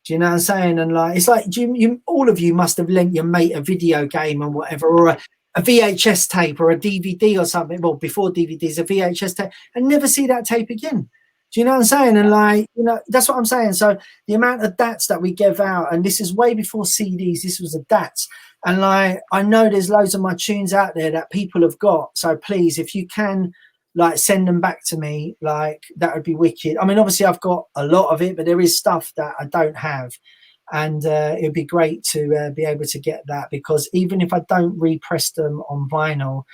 Do you know what I'm saying? And like, it's like you all of you must have lent your mate a video game and whatever, or a VHS tape or a DVD or something. Well, before DVDs, a VHS tape, and never see that tape again. Do you know what I'm saying? And like, you know, that's what I'm saying. So the amount of DATs that we give out, and this is way before CDs, this was a DATs. And like, I know there's loads of my tunes out there that people have got. So please, if you can, like, send them back to me, like, that would be wicked. I mean, obviously I've got a lot of it, but there is stuff that I don't have. And it would be great to be able to get that, because even if I don't repress them on vinyl,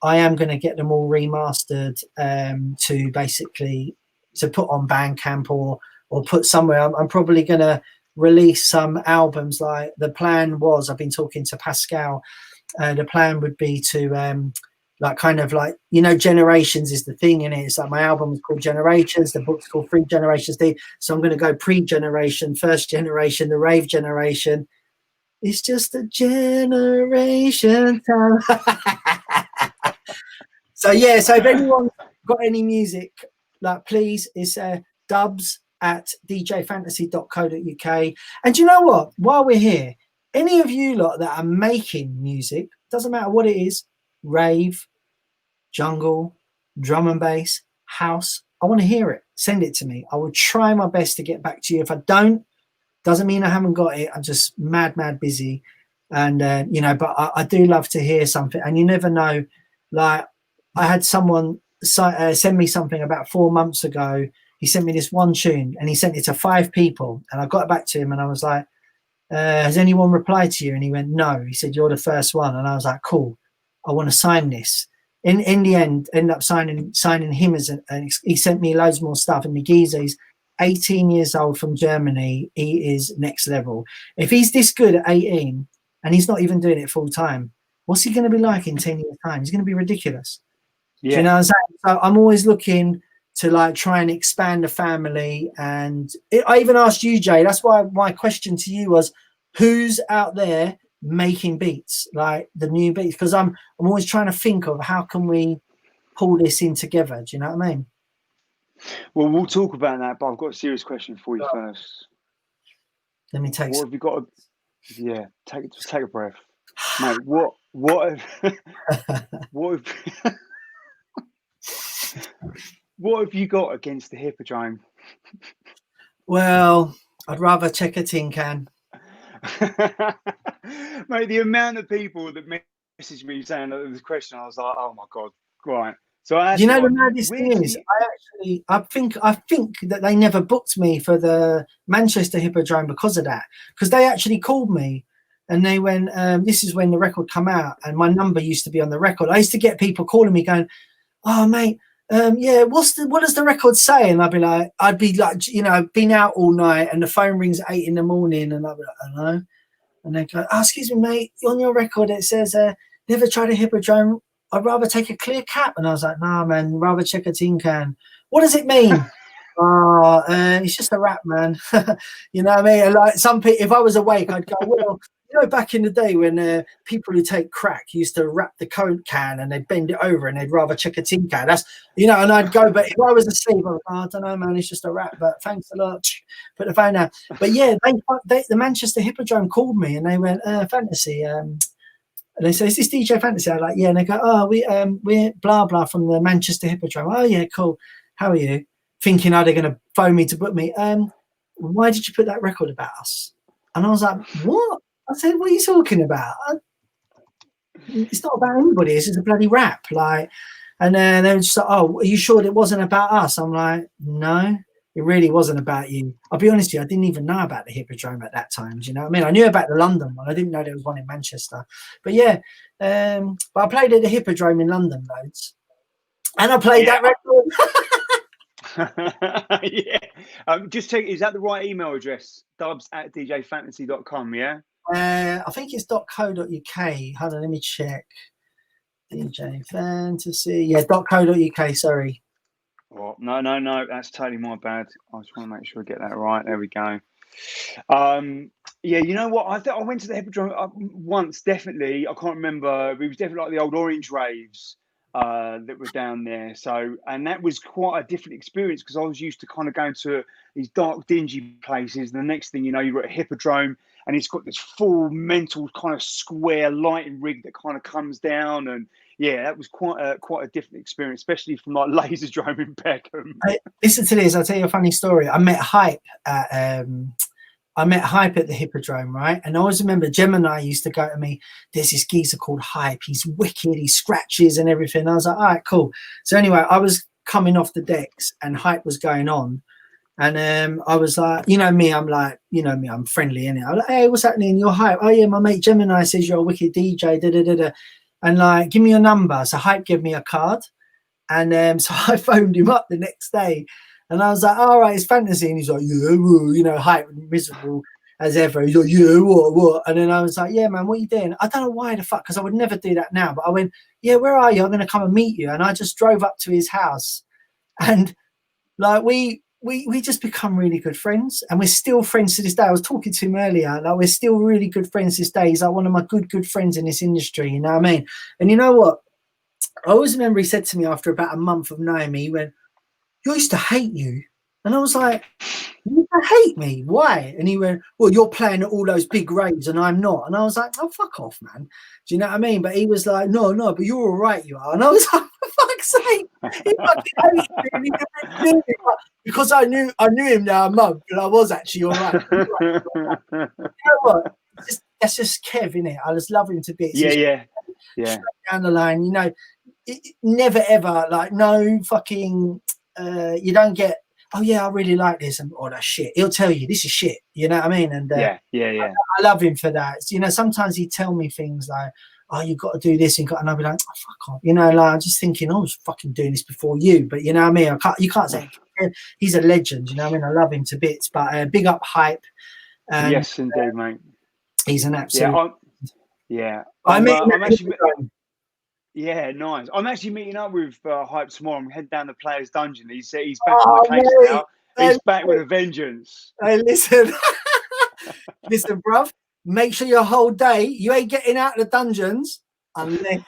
I am going to get them all remastered to basically to put on Bandcamp or put somewhere. I'm probably going to release some albums. Like, the plan was, I've been talking to Pascal, the plan would be to like, kind of like, you know, Generations is the thing in it. It's like my album is called Generations, the book's called 3 Generations. So I'm going to go pre-generation, first generation, the rave generation. It's just a generation time. So yeah, so if anyone's got any music, like, please, it's dubs@djphantasy.co.uk. And you know what? While we're here, any of you lot that are making music, doesn't matter what it is, rave, jungle, drum and bass, house, I want to hear it. Send it to me. I will try my best to get back to you. If I don't, doesn't mean I haven't got it. I'm just mad busy. And, you know, but I do love to hear something. And you never know. Like, I had someone send me something about 4 months ago. He sent me this one tune and he sent it to 5 people. And I got back to him and I was like, has anyone replied to you? And he went, no. He said, you're the first one. And I was like, cool, I want to sign this. In the end, ended up signing him and he sent me loads more stuff. And the geezer, he's 18 years old from Germany. He is next level. If he's this good at 18 and he's not even doing it full time, what's he going to be like in 10 years time? He's going to be ridiculous. Yeah. Do you know what I'm saying? So I'm always looking to, like, try and expand the family. And I even asked you, Jay, that's why my question to you was, who's out there making beats, like the new beats? Because I'm always trying to think of how can we pull this in together. Do you know what I mean? Well, we'll talk about that, but I've got a serious question for you first. Let me take. What have you got? Take a breath, mate. What what have you got against the Hippodrome? Well, I'd rather check a tin can. Mate, the amount of people that messaged me saying that there was a question, I was like, oh my god, right. So you know, the maddest thing is, I think that they never booked me for the Manchester Hippodrome because of that. Because they actually called me and they went, this is when the record come out, and my number used to be on the record. I used to get people calling me going, oh mate, yeah, what does the record say? And I'd be like, you know, been out all night and the phone rings at 8 in the morning and I'd be like, I don't know. And they go, oh, excuse me, mate, on your record it says, never tried a Hippodrome, I'd rather take a clear cap. And I was like, nah, man, rather check a tin can. What does it mean? Oh, it's just a rap, man. You know what I mean? And like, some people, if I was awake, I'd go, well, you know, back in the day when people who take crack used to wrap the Coke can and they'd bend it over and they'd rather check a tin can. That's, you know, and I'd go, but if I was asleep, I was like, oh, I don't know, man, it's just a rap, but thanks a lot. Put the phone down. But yeah, the Manchester Hippodrome called me and they went, Phantasy, and they say, is this DJ Phantasy? I'm like, yeah. And they go, oh, we're blah, blah from the Manchester Hippodrome. Oh, yeah, cool. How are you? Thinking, are they going to phone me to book me? Why did you put that record about us? And I was like, what? I said, what are you talking about? It's not about anybody. This is a bloody rap. Like, and then they were just like, oh, are you sure it wasn't about us? I'm like, no, it really wasn't about you. I'll be honest with you, I didn't even know about the Hippodrome at that time. Do you know what I mean? I knew about the London one. I didn't know there was one in Manchester. But yeah, but I played at the Hippodrome in London loads. And I played that record. Yeah. Just check, is that the right email address? dubs@djphantasy.com, yeah? I think it's .co.uk. Hold on, let me check. DJ Phantasy. Yeah, .co.uk. Sorry. Oh, no. That's totally my bad. I just want to make sure I get that right. There we go. Yeah, you know what? I went to the Hippodrome once, definitely. I can't remember. It was definitely like the old Orange raves that were down there. So, and that was quite a different experience because I was used to kind of going to these dark, dingy places. And the next thing you know, you're at a Hippodrome and it's got this full mental kind of square lighting rig that kind of comes down. And yeah, that was quite a different experience, especially from like Laserdrome in Peckham. Listen to this. I'll tell you a funny story. I met Hype at the Hippodrome, right? And I always remember Gemini used to go to me, there's this geezer called Hype. He's wicked. He scratches and everything. I was like, all right, cool. So anyway, I was coming off the decks and Hype was going on. And I was like, you know me, I'm friendly, innit? I'm like, hey, what's happening? You're Hype. Oh, yeah, my mate Gemini says you're a wicked DJ, da-da-da-da. And like, give me your number. So Hype gave me a card. And so I phoned him up the next day. And I was like, all right, it's Phantasy. And he's like, yeah, well, you know, Hype, miserable as ever. He's like, yeah, what? And then I was like, yeah, man, what are you doing? I don't know why the fuck, because I would never do that now. But I went, yeah, where are you? I'm going to come and meet you. And I just drove up to his house. And like, we just become really good friends, and we're still friends to this day. I was talking to him earlier, like we're still really good friends this day. He's like one of my good friends in this industry, you know what I mean? And you know what? I always remember he said to me after about a month of knowing me, he went, "You used to hate you." And I was like, "You hate me? Why?" And he went, "Well, you're playing at all those big raves and I'm not." And I was like, "Oh, fuck off, man." Do you know what I mean? But he was like, no, but you're all right, you are. And I was like, for fuck's sake, he fucking hates me. And he didn't do it. Because I knew him now a month, and I was actually all right. You know what? That's just Kev, innit? I just love him to bits. Yeah. Straight down the line, you know, never ever like no fucking. You don't get, oh yeah, I really like this, and oh, that's shit. He'll tell you this is shit. You know what I mean? And yeah. I love him for that. You know, sometimes he'd tell me things like, "Oh, you've got to do this," and I'll be like, "Oh, fuck off." You know, like I'm just thinking, I was fucking doing this before you, but you know what I mean? You can't say he's a legend. You know what I mean? I love him to bits. But big up Hype. Yes, indeed, mate. He's an absolute. Yeah, I'm actually. Yeah, nice. I'm actually meeting up with Hype tomorrow. I'm heading down the Players' Dungeon. He's back on the case now. He's back with a vengeance. Hey, listen, bruv. Make sure your whole day you ain't getting out of the dungeons unless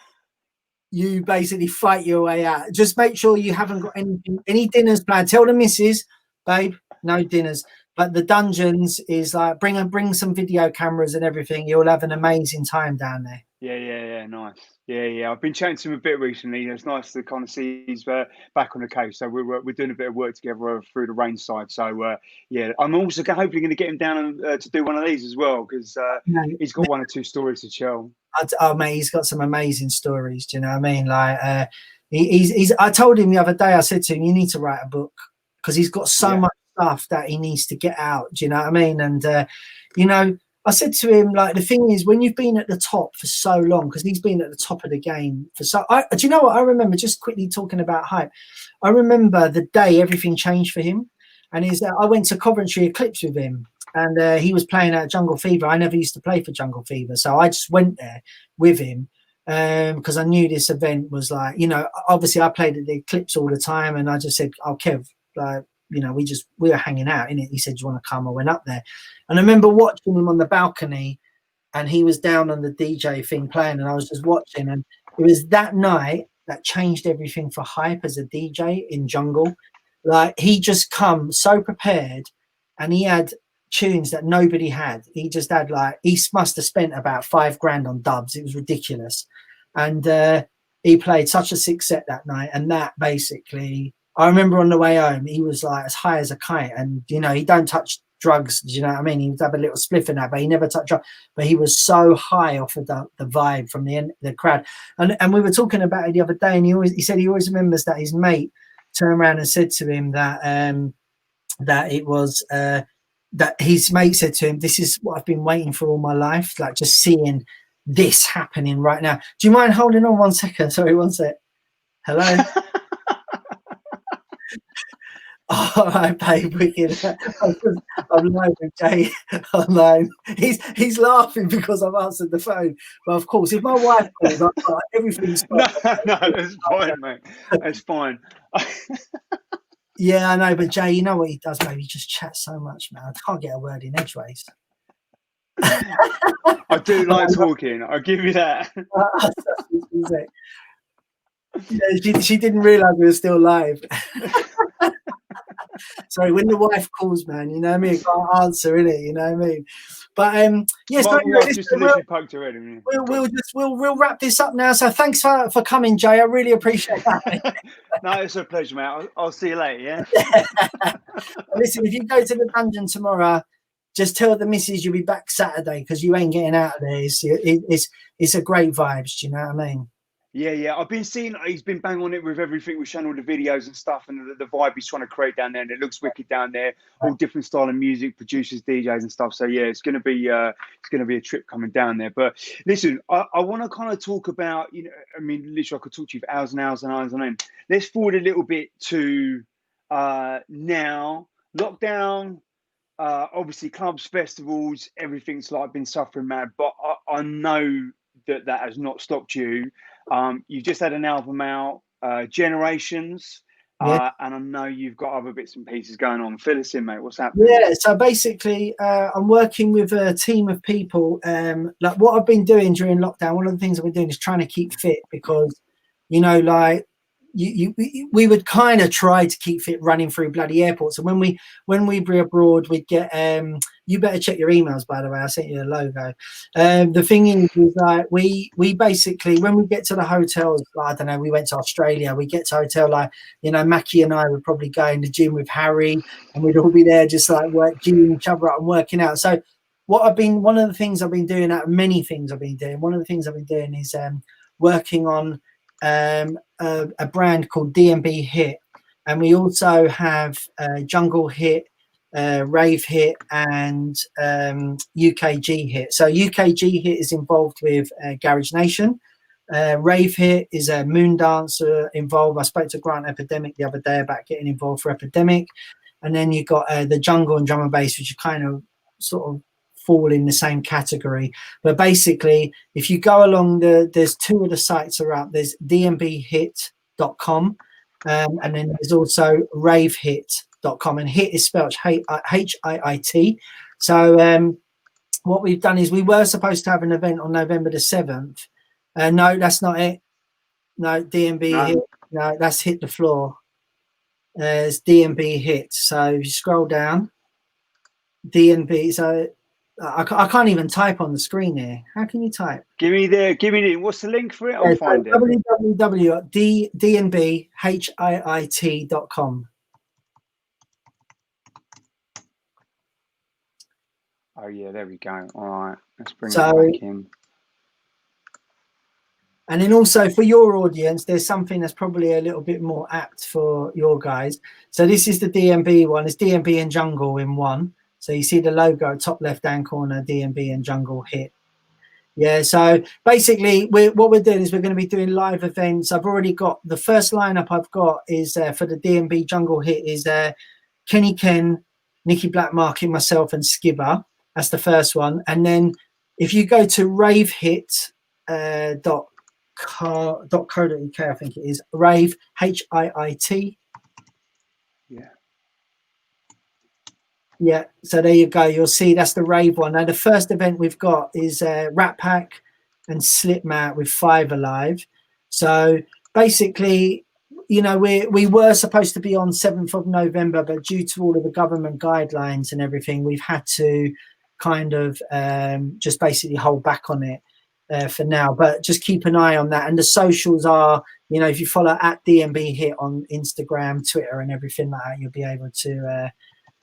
you basically fight your way out. Just make sure you haven't got any dinners planned. Tell the missus, babe, no dinners. But the dungeons is like bring some video cameras and everything. You'll have an amazing time down there. Yeah, nice. Yeah. I've been chatting to him a bit recently. It's nice to kind of see he's back on the case. So we're doing a bit of work together through the range side. So yeah, I'm also hopefully going to get him down to do one of these as well because he's got one or two stories to tell. Oh mate, he's got some amazing stories. Do you know what I mean? Like he's. I told him the other day. I said to him, "You need to write a book because he's got so much stuff that he needs to get out." Do you know what I mean? And you know. I said to him, like, the thing is, when you've been at the top for so long, because he's been at the top of the game for so. Do you know what I remember? Just quickly talking about Hype. I remember the day everything changed for him, and I went to Coventry Eclipse with him, and he was playing at Jungle Fever. I never used to play for Jungle Fever, so I just went there with him because I knew this event was like, you know, obviously I played at the Eclipse all the time, and I just said, "Oh, Kev, like." You know, we were hanging out, innit? He said, "Do you want to come?" I went up there. And I remember watching him on the balcony and he was down on the DJ thing playing and I was just watching. And it was that night that changed everything for Hype as a DJ in Jungle. Like he just come so prepared and he had tunes that nobody had. He just had he must have spent about $5,000 on dubs. It was ridiculous. And he played such a sick set that night. And that basically... I remember on the way home, he was like as high as a kite, and you know he don't touch drugs. Do you know what I mean? He would have a little spliff in that, but he never touched drugs. But he was so high off of the vibe from the crowd. And we were talking about it the other day, and he said he always remembers that his mate turned around and said to him that it was that his mate said to him, "This is what I've been waiting for all my life, like just seeing this happening right now." Do you mind holding on 1 second? Sorry, 1 sec. Hello. All right, babe, wicked. I'm live with Jay online. He's laughing because I've answered the phone. But of course, if my wife calls, everything's No, it's fine, mate. It's fine. Yeah, I know, but Jay, you know what he does, mate? He just chats so much, man. I can't get a word in edgeways. I do like talking. I'll give you that. Yeah, she didn't realise we were still live. Sorry, when the wife calls, man, you know what I mean? I can't answer, innit? You know what I mean? But yes, we'll wrap this up now. So thanks for coming, Jay. I really appreciate that. No, it's a pleasure, mate. I'll see you later. Yeah. Listen, if you go to the dungeon tomorrow, just tell the missus you'll be back Saturday because you ain't getting out of there. It's a great vibes. Do you know what I mean? Yeah. I've been seeing he's been bang on it with everything. We're showing all the videos and stuff, and the vibe he's trying to create down there, and it looks wicked down there. All different style of music, producers, DJs, and stuff. So yeah, it's gonna be a trip coming down there. But listen, I want to kind of talk about, I mean, literally, I could talk to you for hours and hours and hours on end. Let's forward a little bit to now lockdown. Obviously, clubs, festivals, everything's like been suffering mad. But I know that has not stopped you. You've just had an album out, Generations, and I know you've got other bits and pieces going on. Fill us in, mate. What's happening? Yeah, so basically, I'm working with a team of people. Like what I've been doing during lockdown, one of the things I've been doing is trying to keep fit because, like we would kind of try to keep fit running through bloody airports. And when we be abroad, we'd get you better check your emails, by the way. I sent you a logo. The thing is like we basically, when we get to the hotels, I don't know, we went to Australia, we get to a hotel, like, Mackie and I would probably go in the gym with Harry and we'd all be there just like gearing each other up and working out. So one of the things I've been doing, out of many things I've been doing, one of the things I've been doing is working on a brand called D&B Hit, and we also have Jungle Hit, Rave Hit, and UKG Hit. So UKG Hit is involved with Garage Nation. Rave Hit is a moon dancer involved. I spoke to Grant Epidemic the other day about getting involved for Epidemic. And then you've got the Jungle and Drum and Bass, which are kind of sort of fall in the same category. But basically, if you go along there's two of the sites are up. There's dmbhit.com and then there's also ravehit.com, and hit is spelled HIIT. So what we've done is we were supposed to have an event on November the 7th. No, that's not it. No, DMB Hit. No, that's Hit the Floor. It's DMB Hit. So if you scroll down, DMB. So I can't even type on the screen here. How can you type? Give me the. What's the link for it? I'll find it. www.dnbhiit.com. Oh yeah, there we go. All right, let's bring it back in. And then also for your audience, there's something that's probably a little bit more apt for your guys. So this is the DMB one. It's DMB and Jungle in one. So you see the logo, top left-hand corner, DMB and Jungle Hit. Yeah, so basically what we're doing is we're going to be doing live events. I've already got the first lineup I've got is for the DMB Jungle Hit is Kenny Ken, Nicky Black Market, myself and Skibber. That's the first one. And then if you go to ravehit.co.uk, I think it is, Rave, HIIT. Yeah, so there you go. You'll see that's the rave one. Now, the first event we've got is Rat Pack and Slip Mat with Five Alive. So basically, we were supposed to be on 7th of November, but due to all of the government guidelines and everything, we've had to kind of just basically hold back on it for now. But just keep an eye on that. And the socials are, if you follow at DMB Hit on Instagram, Twitter, and everything like that, you'll be able to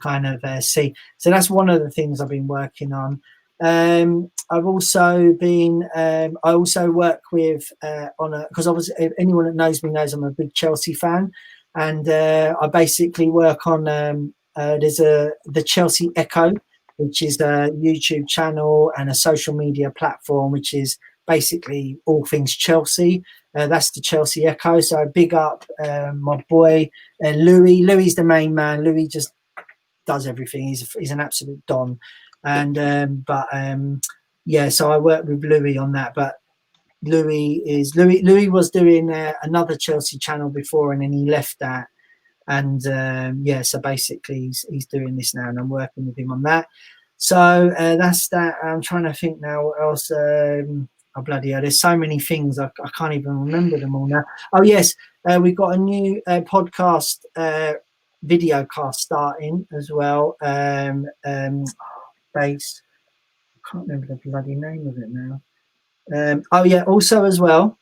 kind of see. So that's one of the things I've been working on. I've also been I also work with because obviously anyone that knows me knows I'm a big Chelsea fan, and I basically work on there's the Chelsea Echo, which is a YouTube channel and a social media platform which is basically all things Chelsea. That's the Chelsea Echo. So big up my boy Louis. Louis's the main man. Louis just does everything. He's an absolute don. And yeah, so I work with Louis on that. But Louis was doing another Chelsea channel before, and then he left that. And yeah, so basically he's doing this now, and I'm working with him on that. So that's that. I'm trying to think now what else. Oh bloody hell! There's so many things I can't even remember them all now. Oh yes, we've got a new podcast video cast starting as well. Bass. I can't remember the bloody name of it now. Oh yeah, also as well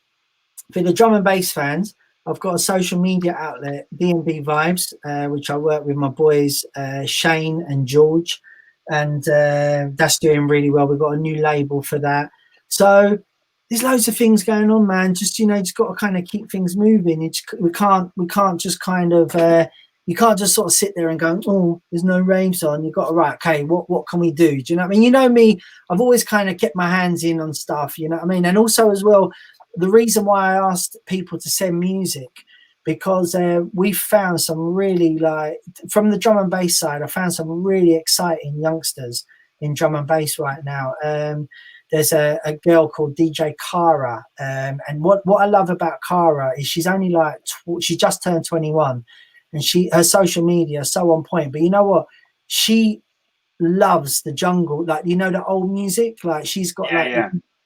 for the drum and bass fans, I've got a social media outlet, D&B Vibes, which I work with my boys Shane and George, and that's doing really well. We've got a new label for that. So there's loads of things going on, man. Just just got to kind of keep things moving. We can't just kind of you can't just sort of sit there and go, oh, there's no raves on. You've got to okay, what can we do? Do you know what I mean? You know me, I've always kind of kept my hands in on stuff. You know what I mean? And also as well, the reason why I asked people to send music, because we found some really, like, from the drum and bass side, I found some really exciting youngsters in drum and bass right now. There's a girl called DJ Cara, and what I love about Cara is she's only like she just turned 21, and her social media is so on point. But you know what? She loves the jungle, like, the old music. Like, she's got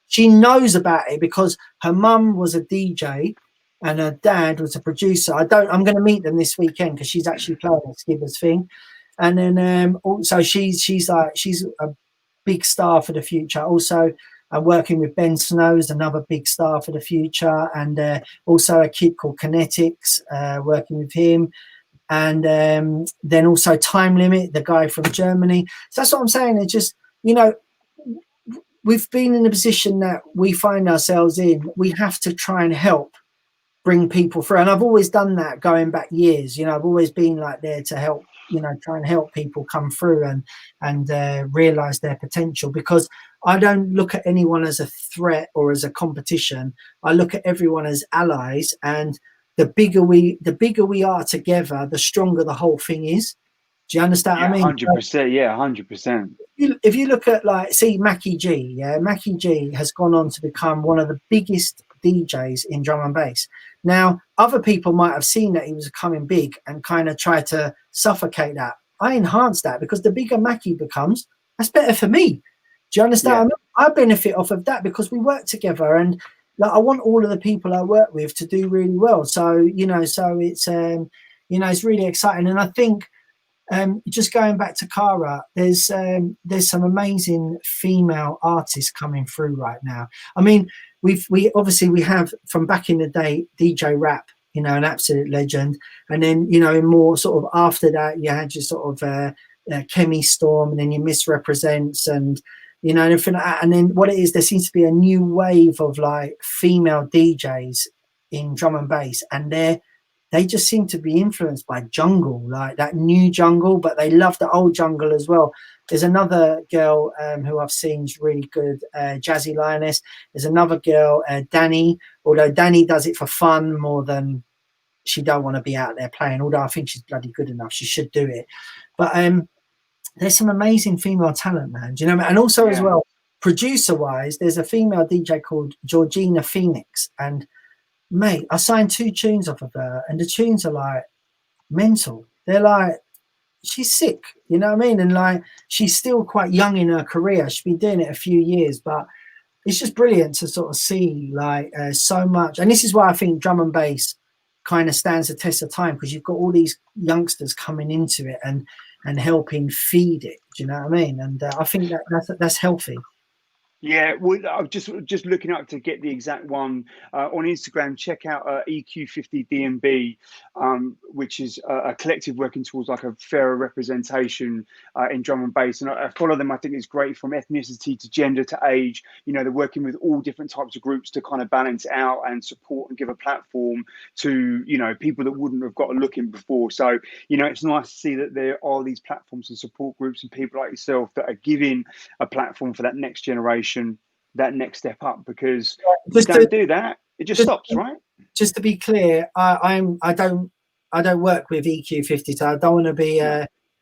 she knows about it because her mum was a DJ and her dad was a producer. I'm going to meet them this weekend because she's actually playing a Skibbers thing. And then also she's a big star for the future. Also, working with Ben Snow's another big star for the future, and also a kid called Kinetics, working with him. And then also Time Limit, the guy from Germany. So that's what I'm saying. It's just, we've been in a position that we find ourselves in. We have to try and help bring people through. And I've always done that going back years. I've always been like there to help, try and help people come through and realize their potential, because I don't look at anyone as a threat or as a competition. I look at everyone as allies, and the bigger we are together, the stronger the whole thing is. Do you understand what I mean? 100%. Yeah, 100%. If you look at, like, see Mackie G, Mackie G has gone on to become one of the biggest DJs in drum and bass. Now, other people might have seen that he was coming big and kind of tried to suffocate that. I enhanced that, because the bigger Mackie becomes, that's better for me. Do you understand? Yeah. I benefit off of that because we work together, and like, I want all of the people I work with to do really well. So, so it's it's really exciting. And I think, just going back to Cara, there's some amazing female artists coming through right now. I mean, we obviously have, from back in the day, DJ Rap, an absolute legend, and then in more sort of after that, you had your sort of Kemi Storm, and then your Misrepresents, and and everything like that. And then what it is, there seems to be a new wave of, like, female DJs in drum and bass, and they just seem to be influenced by jungle, like that new jungle, but they love the old jungle as well. There's another girl who I've seen is really good, Jazzy Lioness. There's another girl, Danny, although Danny does it for fun more than she don't want to be out there playing, although I think she's bloody good enough. She should do it. But there's some amazing female talent, man. Do you know? And also as well, producer-wise, there's a female DJ called Georgina Phoenix, and mate, I signed 2 tunes off of her, and the tunes are like mental. They're like, she's sick, you know what I mean? And like, she's still quite young in her career. She's been doing it a few years, but it's just brilliant to sort of see, like, so much. And this is why I think drum and bass kind of stands the test of time, because you've got all these youngsters coming into it and helping feed it. Do you know what I mean? And I think that's healthy. Yeah, well, I'm just looking up to get the exact one on Instagram. Check out EQ50DMB, which is a collective working towards, like, a fairer representation in drum and bass. And I follow them. I think it's great, from ethnicity to gender to age. They're working with all different types of groups to kind of balance it out and support and give a platform to people that wouldn't have got a look in before. So it's nice to see that there are these platforms and support groups and people like yourself that are giving a platform for that next generation that next step up, because if you don't do that, it just stops, right? Just to be clear, I don't work with EQ50, so I don't want to be.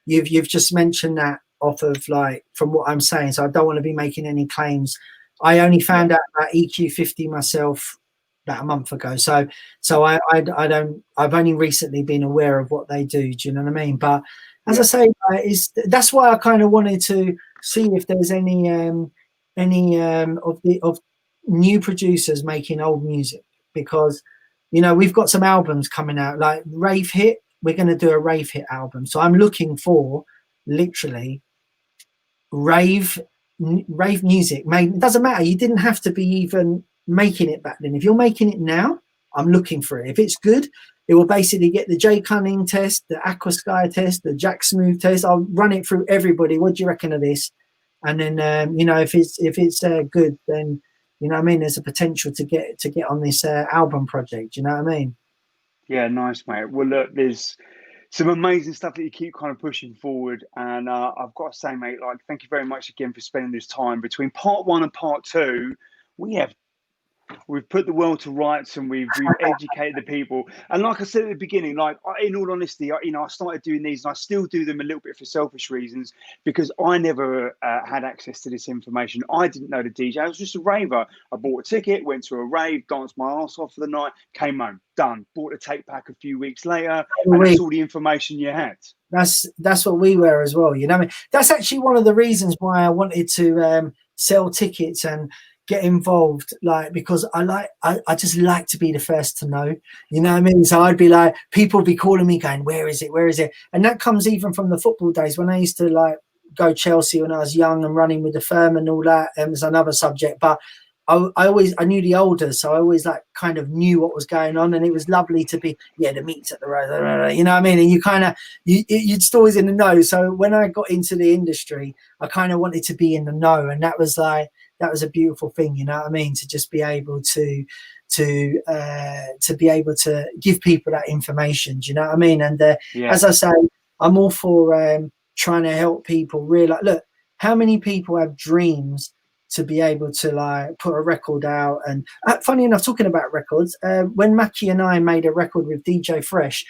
You've just mentioned that off of like from what I'm saying, so I don't want to be making any claims. I only found out about EQ50 myself about a month ago, so I don't. I've only recently been aware of what they do. Do you know what I mean? But as I say, that's why I kind of wanted to see if there's any of new producers making old music, because we've got some albums coming out like Rave Hit. We're going to do a Rave Hit album, so I'm looking for literally rave music. It doesn't matter, you didn't have to be even making it back then. If you're making it now, I'm looking for it. If it's good, it will basically get the Jay Cunning test, the Aqua Sky test, the Jack Smooth test. I'll run it through everybody. What do you reckon of this? And then if it's good, then what I mean, there's a potential to get on this album project. You know what I mean? Yeah, nice, mate. Well, look, there's some amazing stuff that you keep kind of pushing forward, and I've got to say, mate, like, thank you very much again for spending this time between part 1 and part 2. We've put the world to rights, and we've educated the people. And like I said at the beginning, like, in all honesty, I started doing these, and I still do them a little bit for selfish reasons, because I never had access to this information. I didn't know the DJ. I was just a raver. I bought a ticket, went to a rave, danced my ass off for the night, came home, done. Bought a tape pack a few weeks later, and that's all the information you had. That's what we were as well. You know what I mean? That's actually one of the reasons why I wanted to sell tickets and get involved, like, because I just like to be the first to know, you know what I mean? So I'd be like, people would be calling me going, where is it? And that comes even from the football days when I used to like go Chelsea when I was young and running with the firm and all that. And it's another subject, but I knew the elders, so I always like kind of knew what was going on, and it was lovely to be the meets at the road, you know what I mean? And you kind of you'd still always in the know. So when I got into the industry, I kind of wanted to be in the know, and that was a beautiful thing, you know what I mean? To just be able to be able to give people that information, do you know what I mean? And as I say, I'm all for trying to help people realize, look, how many people have dreams to be able to like put a record out? And funny enough, talking about records, when Mackie and I made a record with DJ Fresh,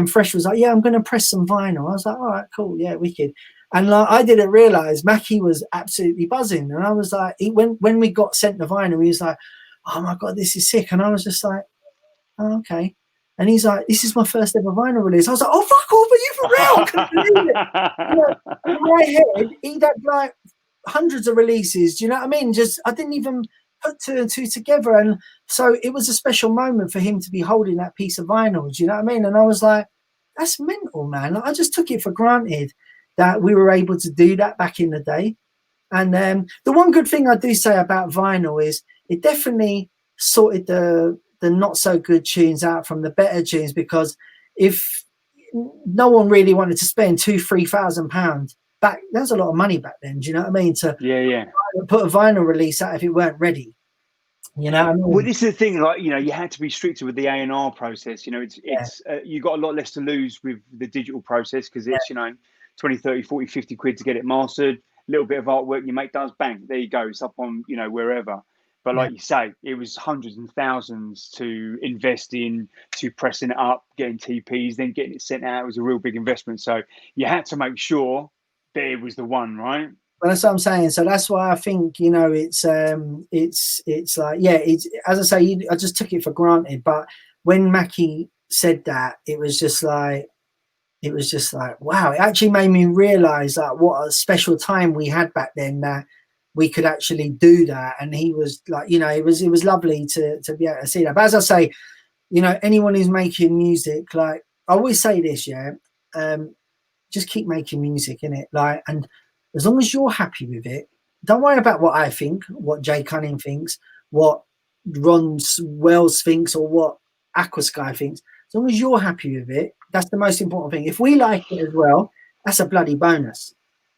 Fresh was like, yeah, I'm going to press some vinyl. I was like, all right, cool, yeah, wicked. And like, I didn't realize Mackie was absolutely buzzing. And I was like, when we got sent the vinyl, he was like, oh my God, this is sick. And I was just like, oh, okay. And he's like, this is my first ever vinyl release. I was like, oh, fuck off, are you for real? I couldn't believe it. In my head, he'd had like hundreds of releases. Do you know what I mean? Just, I didn't even put 2 and 2 together. And so it was a special moment for him to be holding that piece of vinyl. Do you know what I mean? And I was like, that's mental, man. I just took it for granted that we were able to do that back in the day. And the one good thing I do say about vinyl is it definitely sorted the not so good tunes out from the better tunes, because if no one really wanted to spend £2,000-3,000 back, there's a lot of money back then, do you know what I mean? To put a vinyl release out if it weren't ready. You know what I mean? Well, this is the thing, like, you had to be stricter with the A&R process. It's you got a lot less to lose with the digital process, because it's 20, 30, 40, 50 quid to get it mastered. A little bit of artwork your mate does, bang, there you go, it's up on wherever. But like you say, it was hundreds and thousands to invest in, to pressing it up, getting TPs, then getting it sent out. It was a real big investment, so you had to make sure that it was the one, right? Well, that's what I'm saying. So that's why I think it's like, it's, as I say, I just took it for granted. But when Mackie said that, it was just like wow. It actually made me realize like what a special time we had back then, that we could actually do that. And he was like, it was lovely to be able to see that. But as I say, anyone who's making music, like I always say this, just keep making music, innit? Like, and as long as you're happy with it, don't worry about what I think, what Jay Cunning thinks, what Ron Wells thinks, or what Aqua Sky thinks. As long as you're happy with it, that's the most important thing. If we like it as well, that's a bloody bonus.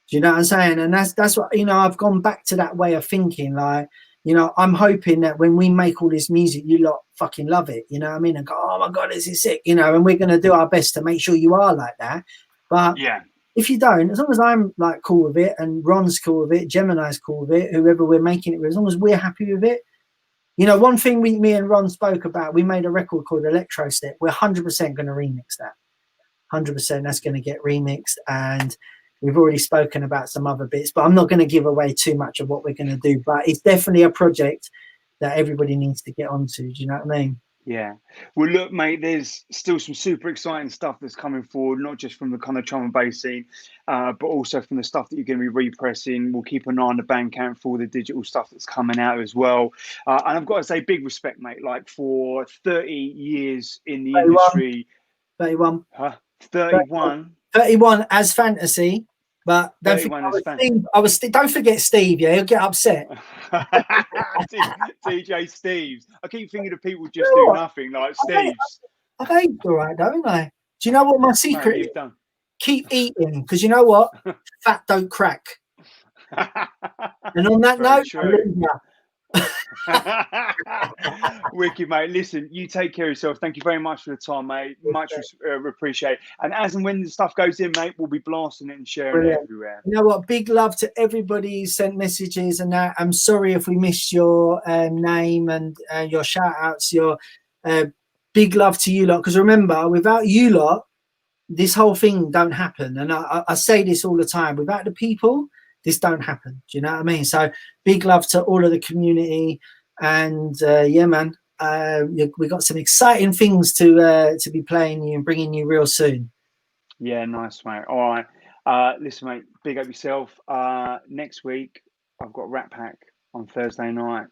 Do you know what I'm saying? And that's what, I've gone back to that way of thinking. Like, I'm hoping that when we make all this music, you lot fucking love it. You know what I mean? And go, oh my God, this is sick. And we're going to do our best to make sure you are like that. But if you don't, as long as I'm like cool with it and Ron's cool with it, Gemini's cool with it, whoever we're making it with, as long as we're happy with it. You know, one thing me and Ron spoke about, we made a record called Electro Step. We're 100% going to remix that. 100% that's going to get remixed. And we've already spoken about some other bits, but I'm not going to give away too much of what we're going to do. But it's definitely a project that everybody needs to get onto. Do you know what I mean? Yeah. Well, look, mate, there's still some super exciting stuff that's coming forward, not just from the kind of drum and bass scene, but also from the stuff that you're going to be repressing. We'll keep an eye on the Bandcamp for all the digital stuff that's coming out as well. And I've got to say, big respect, mate, like for 30 years in the 31, industry. 31. Huh? 31? 31 as Phantasy. But don't forget, don't forget Steve, yeah, he'll get upset. DJ Steve's. I keep thinking of people just do nothing, like Steve's. I've aged all right, don't I? Do you know what my secret is? Done. Keep eating, because you know what? Fat don't crack. And on that note, I leave you. Wicked, mate. Listen, you take care of yourself. Thank you very much for the time, mate. Much appreciate. And as and when the stuff goes in, mate, we'll be blasting it and sharing it everywhere. You know what? Big love to everybody who sent messages and that. I'm sorry if we missed your name and your shout outs. Your big love to you lot, because remember, without you lot, this whole thing don't happen. And I say this all the time. Without the people, this don't happen. Do you know what I mean? So big love to all of the community, and yeah, man, we got some exciting things to be playing you and bringing you real soon. Yeah, nice, mate. All right, listen, mate, big up yourself. Next week I've got Rat Pack on Thursday night.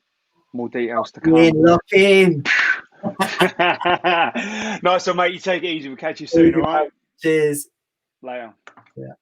More details to come. Lock in. Nice one, mate. You take it easy. We'll catch you soon. All right. Cheers. Later. Yeah.